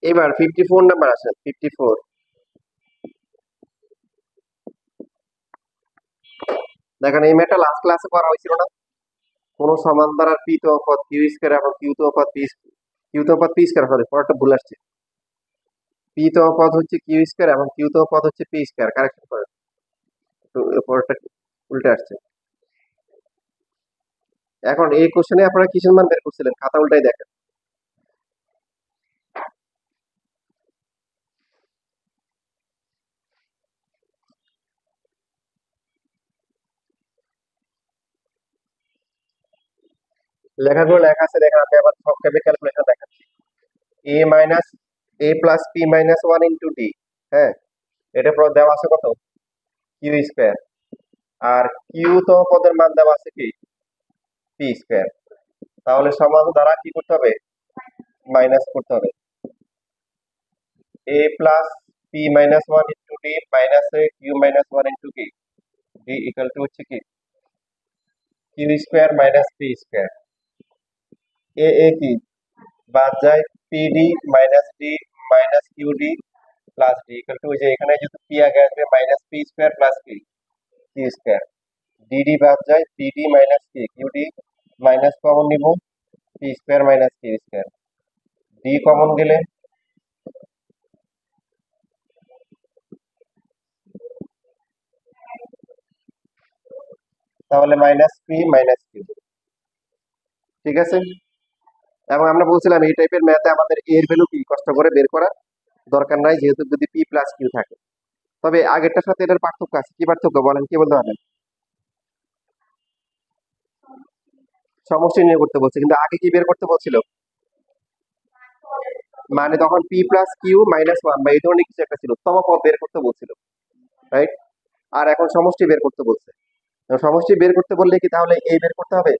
এবার 54 নাম্বার আছে, 54। দেখেন এই ম্যাথটা লাস্ট ক্লাসে করা হয়েছিল না? কোন সমান্তরাল পি তম পদ কিউ স্কয়ার এবং কিউ তম পদ পি, কিউ তম পদ পি স্কয়ার, সরি পরটা ভুল আসছে। পি তম পদ হচ্ছে কিউ স্কয়ার এবং কিউ তম পদ হচ্ছে পি স্কয়ার, কারেকশন করেন, তো পরটা উল্টে আসছে। এখন এই কোশ্চেনে আপনারা কিসের মান বের করছিলেন, খাতা উল্টাই দেখেন। লেখাগুলো লেখা আছে দেখেন, আমি আবার সংক্ষেপে ক্যালকুলেশন দেখাচ্ছি। A minus a plus p minus one into d. হ্যাঁ, এটা পর দেওয়া আছে কত, কিউ স্কোয়ার। আর কিউ তম পদের মান দেওয়া আছে কি, পি স্কোয়ার। তাহলে সমাধান দ্বারা কি করতে হবে, মাইনাস করতে হবে। এ plus p minus one into d minus a q minus one into কি, ডি ইকাল টু হচ্ছে কি, q square minus P square. A কি বাদ যায়, pd minus d minus qd plus d equal to, যে এখানে যদি পি আগে আসবে minus P square plus P, q square. Dd বাদ যায়, পিডি মাইনাস কি, কিউডি মাইনাস কমন নিব, p square minus Q square. D common গেলে তাহলে মাইনাস পি মাইনাস কিউ। ঠিক আছে, এবং আমরা বলছিলাম এই টাইপের ম্যাথে আমাদের এর ভ্যালু কি কষ্ট করে বের করা দরকার নাই, যেহেতু যদি পি প্লাস কিউ থাকে। তবে আগেরটার সাথে এটার পার্থক্য আছে, কি পার্থক্য বলেন, কি বলতে পারবেন? সমষ্টি নির্ণয় করতে বলছে, কিন্তু আগে কি বের করতে বলছিল, মানে তখন P plus Q minus one বা এই ধরনের কিছু একটা ছিল, তম পদ বের করতে বলছিল, রাইট? আর এখন সমষ্টি বের করতে বলছে। সমষ্টি বের করতে বললে কি তাহলে এই বের করতে হবে?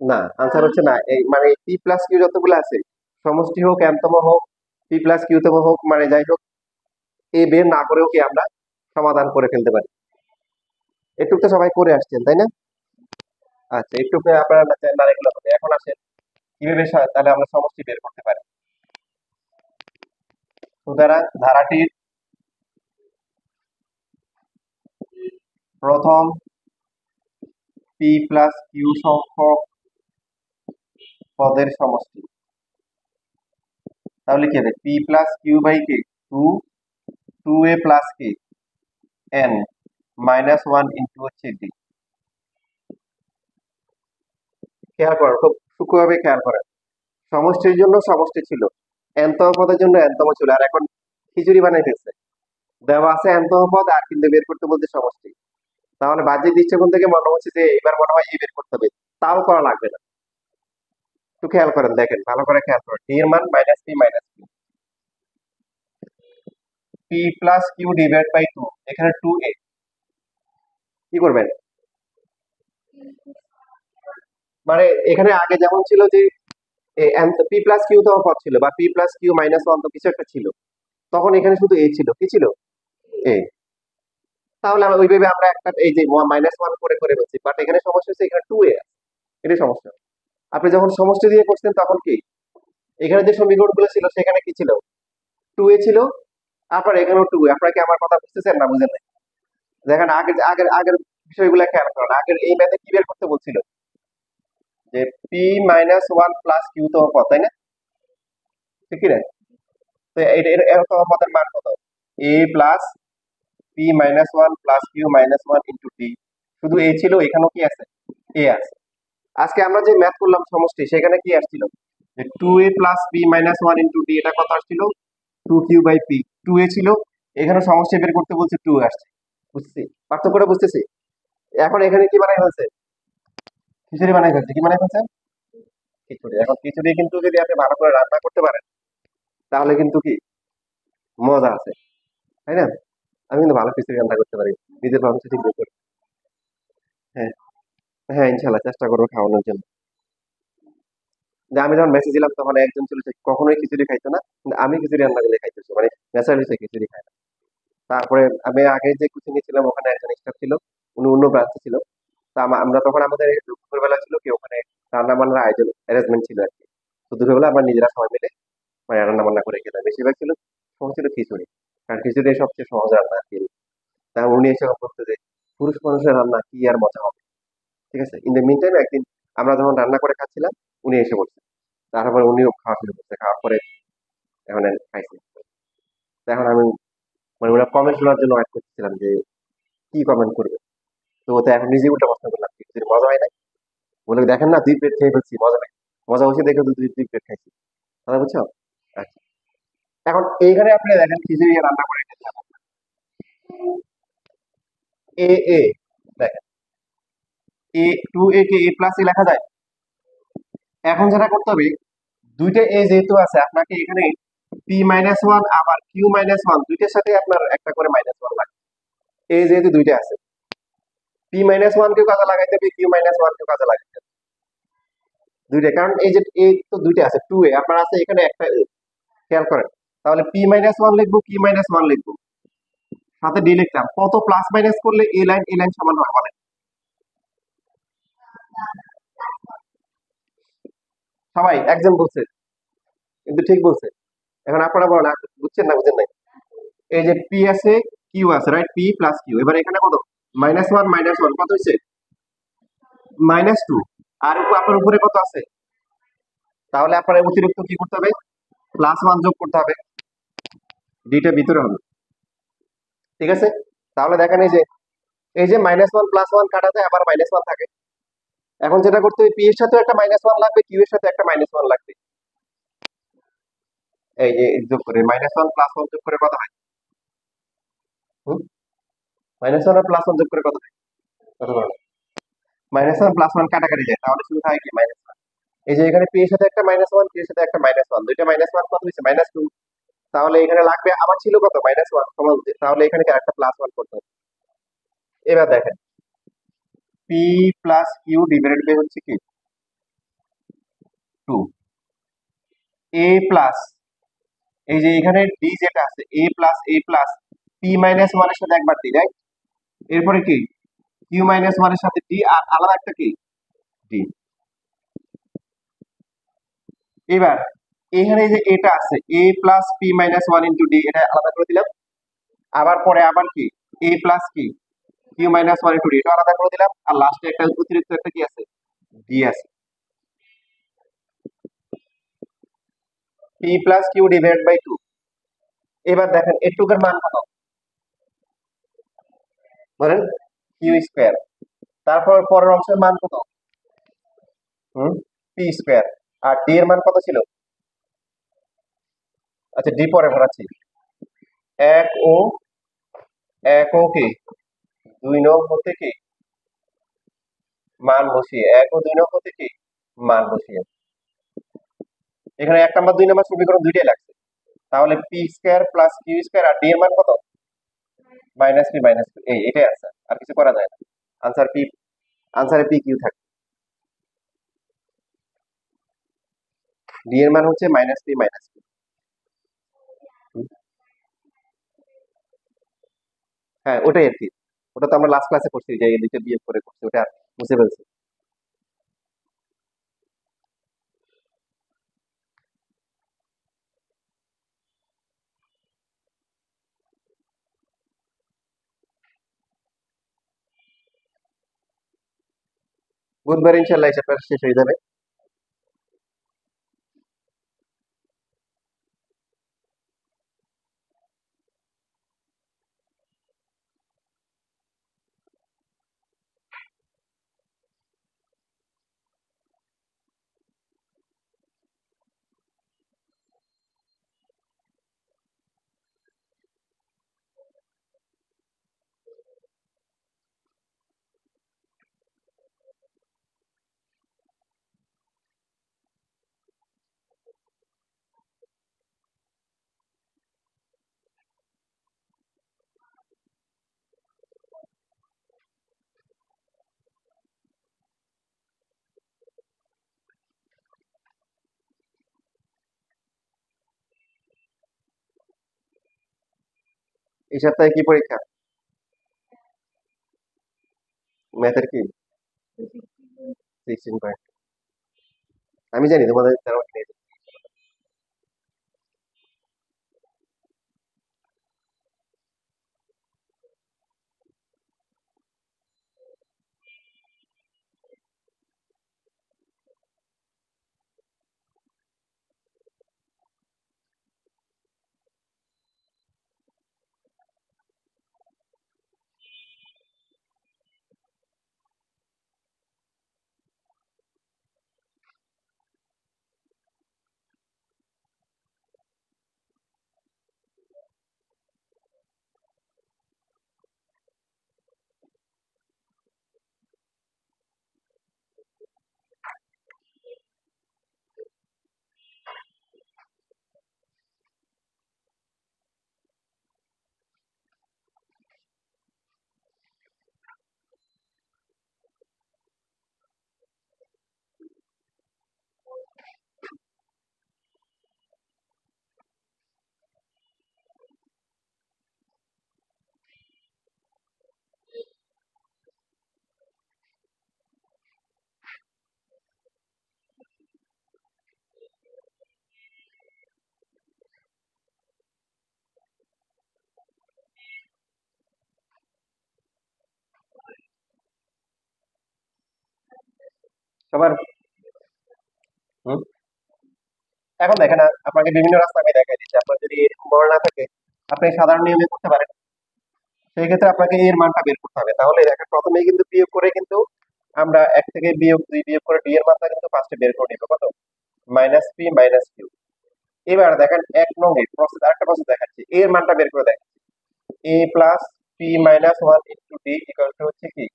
না, আনসার হচ্ছে না। এই মানে পি প্লাস কিউ যতগুলো আছে, সমষ্টি হোক এনতম হোক পি প্লাস কিউ তম হোক, মানে যাই হোক, এই বের না করেও কি আমরা সমাধান করে ফেলতে পারি। একটু তো সবাই করে আসছেন, তাই না? আচ্ছা, একটু আপনারা না এগুলো হবে। এখন আসেন কিভাবে তাহলে আমরা সমষ্টি বের করতে পারি। সুতরাং ধারাটির প্রথম পি প্লাস কিউ সংখ্যক পদের সমষ্টি, তাহলে কি হবে, পি প্লাস কিউ বাই কে, টু, টু এ প্লাস কে, এন মাইনাস ওয়ান ইন্টু হচ্ছে ডি। খেয়াল করেন, খুব সূক্ষ্মভাবে খেয়াল করেন, সমষ্টির জন্য সমষ্টি ছিল, এনতম পদের জন্য এনতম ছিল, আর এখন খিচুড়ি বানাই ফেলছে। দেওয়া আছে এনতম পদ আর কিন্তু বের করতে বলতে সমষ্টি। তাহলে বাহ্যিক দৃষ্টিকোণ থেকে মনে হচ্ছে যে এবার মনে হয় এই বের করতে হবে, তাও করা লাগবে না। একটু খেয়াল করেন, দেখেন ভালো করে খেয়াল করেন, ডি এর মান minus P minus Q, P plus Q divide by two, এখানে টু এ, কি করবেন, মানে এখানে আগে যেমন ছিল যে পি প্লাস কিউ তো পদ ছিল, বা P plus Q minus one তো কিছু একটা ছিল, তখন এখানে শুধু এ ছিল, কি ছিল, এ। তাহলে আমরা ওইভাবে আমরা একটা এই যে মাইনাস ওয়ান করে করে বলছি, বাট এখানে সমস্যা হচ্ছে এখানে টু এ আছে, এটাই সমস্যা। আপনি যখন সমষ্টি দিয়ে করছেন তখন কি, এখানে যে সমীকরণগুলো ছিল সেখানে কি ছিল, টু এ ছিল, আপনার এখানেও টু এ। আপনারা কি আমার কথা বুঝতেছেন না বুঝেন নাই? দেখেন আগের আগের আগের বিষয়গুলো খেয়াল করেন, আগের এই ম্যাথে কি বের করতে বলছিল, যে P minus one plus Q তো পদ, তাই না? ঠিক কি না? তো এর তো পদের মান কত, a plus p minus one plus Q minus one into t. শুধু এ ছিল, এখানেও কি আছে, এ আছে। আজকে আমরা যে ম্যাথ করলাম সমষ্টি, সেখানে কি আসছিল, যে টু এ plus p minus one into d, এটা কত আসছিল, two q by p, two a ছিল, এখানে সমষ্টি বের করতে বলছে, টু আসছে। বুঝছি, পার্থক্যটা বুঝতেছি। এখন এখানে কি বানাই হয়েছে, খিচুড়ি বানাই ফেলছে। কি বানাই ফেলছে, খিচুড়ি। এখন খিচুড়ি কিন্তু যদি আপনি ভালো করে রান্না করতে পারেন, তাহলে কিন্তু কি মজা আছে, তাই না? আমি কিন্তু ভালো খিচুড়ি রান্না করতে পারি, নিজের ভাবছি ঠিক করে। হ্যাঁ, হ্যাঁ, ইনশাল্লাহ চেষ্টা করবো খাওয়ানোর জন্য। যে আমি যখন মেসেজ দিলাম তখন একজন ছিল যে কখনোই খিচুড়ি খাইতো না, কিন্তু আমি খিচুড়ি রান্না করলে খাইতেছি, মানে ন্যাচারালি সে খিচুড়ি খায় না। তারপরে আমি আগে যে কোচিং এ ছিলাম ওখানে একজন স্টাফ ছিল, উনি অন্য ব্রাঞ্চে ছিল। তা আমরা তখন আমাদের দুপুরবেলা ছিল কি ওখানে রান্না বান্নার আয়োজন অ্যারেঞ্জমেন্ট ছিল আর কি। তো দুপুরবেলা আমরা নিজেরা সবাই মিলে মানে রান্না বান্না করে খেতাম, বেশিরভাগ ছিল সময় ছিল খিচুড়ি, কারণ খিচুড়ি সবচেয়ে সহজ রান্না আর কি। তা উনি এসে বলতে যে পুরুষ মানুষের রান্না কি আর মজা হবে। ঠিক আছে, ইন দ্য মিন টাইম একদিন আমরা যখন রান্না করে খাচ্ছিলাম, উনি এসে বলছে, তারপরে উনিও খাওয়া শুরু করছে, খাওয়ার পরে এখন খাইছে। তো এখন আমি মানে ওরা কমেন্ট শোনার জন্য ওয়েট করতেছিলাম যে কি কমেন্ট করবে। তো ওতে এখন নিজে উল্টা প্রশ্ন করলাম, খিচুড়ি মজা হয় না? বলে দেখেন না 2 প্লেট খেয়ে ফেলছি, মজা নাই, মজা হচ্ছে দেখে তো 2 প্লেট খাইছি, কথা বুঝছো? আচ্ছা, এখন এইখানে আপনি দেখেন খিচুড়ি রান্না করে খেতে হবে। এ এ দেখেন, A 2A কে A+A লেখা যায়। এখন যেটা করতে হবে, দুইটা এ যেহেতু আছে, আপনাকে এখানে P-1 আবার Q-1 দুইটার সাথে আপনার একটা করে -1 লাগবে। এ যেহেতু দুইটা আছে, P-1 কেও কাজে লাগাইতে হবে, Q-1 কেও কাজে লাগাইতে হবে, দুইটা, কারণ এই যে এ তো দুইটা আছে, 2A আপনার আছে এখানে একটা এ, খেয়াল করেন। তাহলে P-1 লিখবো, Q-1 লিখবো, সাথে ডি লিখতাম, কত প্লাস মাইনাস করলে এ লাইন সমান হয় বলেন? সবাই একজন বলছে, কিন্তু ঠিক বলছে। এখন আপনারা বলেন বুঝছেন না বুঝেন নাই? এই যে পি আছে, কিউ আছে, রাইট? পি প্লাস কিউ, এবার এখানে কত, -1 কত হয়েছে, -2, আর আপনার উপরে কত আছে, তাহলে আপনার অতিরিক্ত কি করতে হবে, +1 যোগ করতে হবে, ডিটা ভিতরে হবে, ঠিক আছে? তাহলে দেখেন এই যে -1 +1 কাটা যায়, আবার -1 থাকে। এখন যেটা করতে হবে, পি এর সাথে একটা -1 লাগবে, কিউ এর সাথে একটা -1 লাগবে, এই যে যোগ করে -1 +1 যোগ করে কত হয়, -1 আর +1 যোগ করে কত হয়, কত হয়? -1 কাটাকাটি যায়, তাহলে শুধু থাকে কি -1। এই যে এখানে পি এর সাথে একটা -1, পি এর সাথে একটা -1, দুইটা -1 কত হয়েছে, -2, তাহলে এখানে লাগবে, আমার ছিল কত, -1 সমান, তাহলে এখানে কি একটা +1 করতে হবে। এবার দেখেন, P plus Q divided by হচ্ছে কি 2, এ প্লাস, এই যে এখানে ডি যেটা আছে, এ প্লাস P-1 এর সাথে একবার ডি, রাইট? এরপরে কি Q-1 এর সাথে ডি, আর আলাদা একটা কি ডি। এবার এখানে যে এটা আছে, A+P-1 ইন্টু ডি, এটা আলাদা করে দিলাম। আবার পরে আবার কি এ প্লাস কি Q-1 ইন্টু ডি, এটা আলাদা করে দিলাম। আর লাস্টে একটা অতিরিক্ত একটা কি আছে, ডি আছে। P plus Q divide by 2। এবার দেখেন এটুকের মান কত, ধরেন কিউ স্কোয়ার, তারপর পরের অংশের মান কত, পি স্কোয়ার, আর ডি এর মান কত ছিল, আচ্ছা ডি পরে ভরাচ্ছি, এক ও এক ও কি 2 নং হতে কি মান বসিয়ে, 1 ও 2 নং হতে কি মান বসিয়ে, এখানে 1 নাম্বার 2 নাম্বার সমীকরণ দুইটাই লাগছে। তাহলে p square plus Q square, আর ডি এর মান কত, -P, এটাই আনসার, আর কিছু করা যায় না। আনসার পি, আনসারে পি কিউ থাকে, ডি এর মান হচ্ছে -P। হ্যাঁ ওটাই আর কি, ওটা তো আমরা লাস্ট ক্লাসে করছি, যে এই দুইটা বিয়োগ করে করছি, ওটা বুঝে ফেলছি। বুধবার ইনশাল্লাহ হিসাবটা শেষ হয়ে যাবে। এই সপ্তাহে কি পরীক্ষা, ম্যাথের কি 16 পয়েন্ট, আমি জানি তোমাদের তেমন কি নেই। সবার হুম। এখন দেখেন আপনাকে বিভিন্ন রাস্তা আমি দেখাই দিচ্ছি। আপনার যদি এরকম বড় না থাকে, আপনি সাধারণ নিয়মে করতে পারেন। সেই ক্ষেত্রে আপনাকে এর মানটা বের করতে হবে। তাহলে দেখেন প্রথমেই কিন্তু বিয়োগ করে কিন্তু আমরা 1 থেকে বিয়োগ 2 বিয়োগ করে ডি এর মানটা কিন্তু ফার্স্টে বের করে নিব কত, মাইনাস পি মাইনাস কিউ। এবার দেখেন 1 নং এর প্রসেস, আরেকটা প্রসেস দেখাচ্ছি, এর মানটা বের করে দেখেন। A plus p minus one into d equal to হচ্ছে কি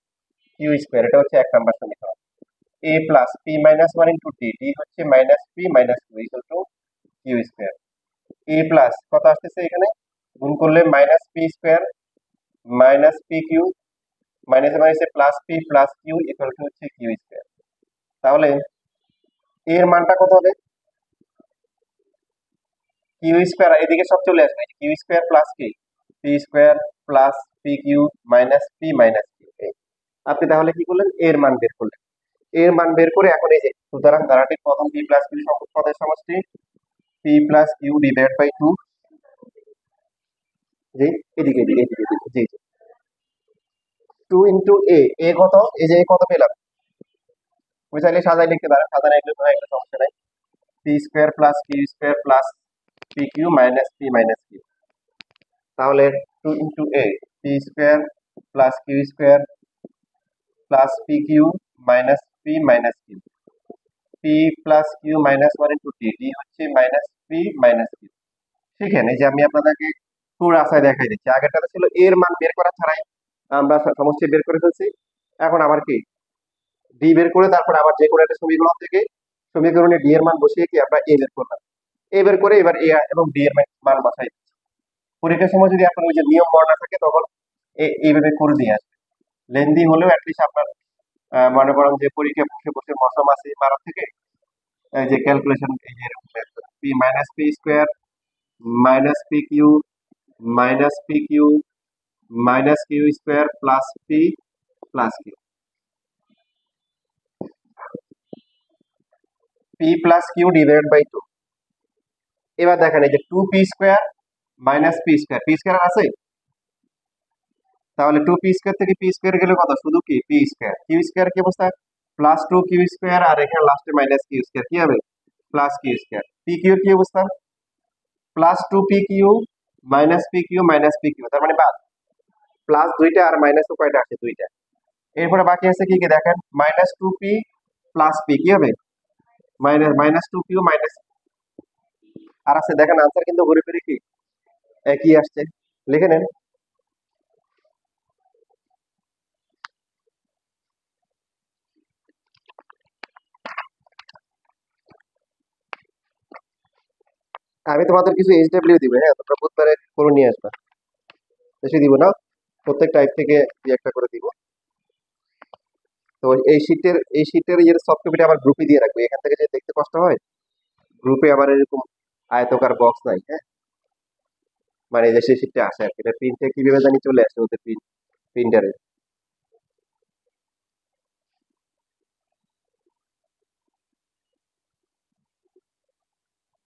কিউ স্কোয়ার। এটা হচ্ছে 1 নাম্বার সমীকরণ। A plus p minus one into d, d হচ্ছে minus P minus q equal to Q square. A plus কত আসতেছে এখানে, গুণ করলে minus P square minus P q, মাইনাসে মাইনাসে plus P plus q equal to হচ্ছে কিউ স্কোয়ার। তাহলে এর মানটা কত হবে, কিউ স্কোয়ার, এদিকে সব চলে আসবে, কিউ স্কোয়ার প্লাস কি P square plus P Q minus P minus Q. আপনি তাহলে কি করলেন, এর মান বের করলেন। এর মান বের করে এখন এই যে সুতরাং ধারাটির প্রথম পি প্লাস কিউ পদের সমষ্টি p plus Q divide by two, জি এদিকে এদিকে এদিকে এদিকে, জি জি, টু ইন্টু এ, এ কত, এই যে কত পেলাম, তুমি চাইলে সাজাই লিখতে পারেন, সাজানো একটা সমস্যা নাই। P square plus Q square plus P Q minus P minus q. তাহলে two into a, p square plus Q square plus P Q minus P minus Q, P plus Q minus one into d, d হচ্ছে minus P minus q. শিখেন, এই যে আমি আপনাদেরকে পুরো রাস্তায় দেখাই দিচ্ছি। আগেরটা ছিল এর মান বের করা ছাড়াই আমরা সমষ্টি বের করে ফেলছি। এখন আবার কি ডি বের করে তারপর আবার যে কোনো একটা সমীকরণ থেকে সমীকরণে ডি এর মান বসিয়ে কি আমরা এ বের করলাম। এ বের করে এবার এ এবং ডি এর মান বসাই দিচ্ছি। পরীক্ষার সময় যদি আপনার ওই যে নিয়ম মনে না থাকে তখন এইভাবে করে দিয়ে আসবে। লেন্দি হলেও অ্যাটলিস্ট আপনার মনে করেন যে পরীক্ষা বসে বসে মশা মাছি মারার থেকে এই যে ক্যালকুলেশন, এই যে P minus P square minus P Q minus P Q minus Q square plus P plus Q, P plus Q divide by two. এবার দেখেন এই যে two P square minus P square আছে, তাহলে টু পি স্কোয়ার থেকে P square গেলে কত, শুধু কি পি স্কোয়ার, কিউ স্কোয়ার কি অবস্থা, প্লাস টু কিউ স্কোয়ার, আর এখানে লাস্টে মাইনাস কিউ স্কোয়ার, কি হবে plus Q square. P Q কি অবস্থা, plus two P Q minus P Q, তার মানে বাদ, প্লাস দুইটা আর মাইনাস কয়টা আছে, দুইটা। এরপরে বাকি আছে কি কি দেখেন, minus two p plus p কি হবে, minus minus two q minus, আর আছে দেখেন আনসার কিন্তু ঘুরে ফিরে কি একই আসছে, লিখে নেন। আমি তোমাদের কিছু এইচডব্লিউ দিব, হ্যাঁ তোমরা বুধবারে করে নিয়ে আসবা, বেশি দিব না, প্রত্যেক টাইপ থেকে একটা করে দিব। তো এই শীটের ইয়ের সফট কপিটা আবার গ্রুপে দিয়ে রাখবো, এখান থেকে যে দেখতে কষ্ট হয়, গ্রুপে আবার এরকম আয়তকার বক্স নাই, হ্যাঁ মানে এই যে সেই শীটটা আসে আর কি, এটা প্রিন্টে কিভাবে জানি চলে আসে ওদের প্রিন্টারে।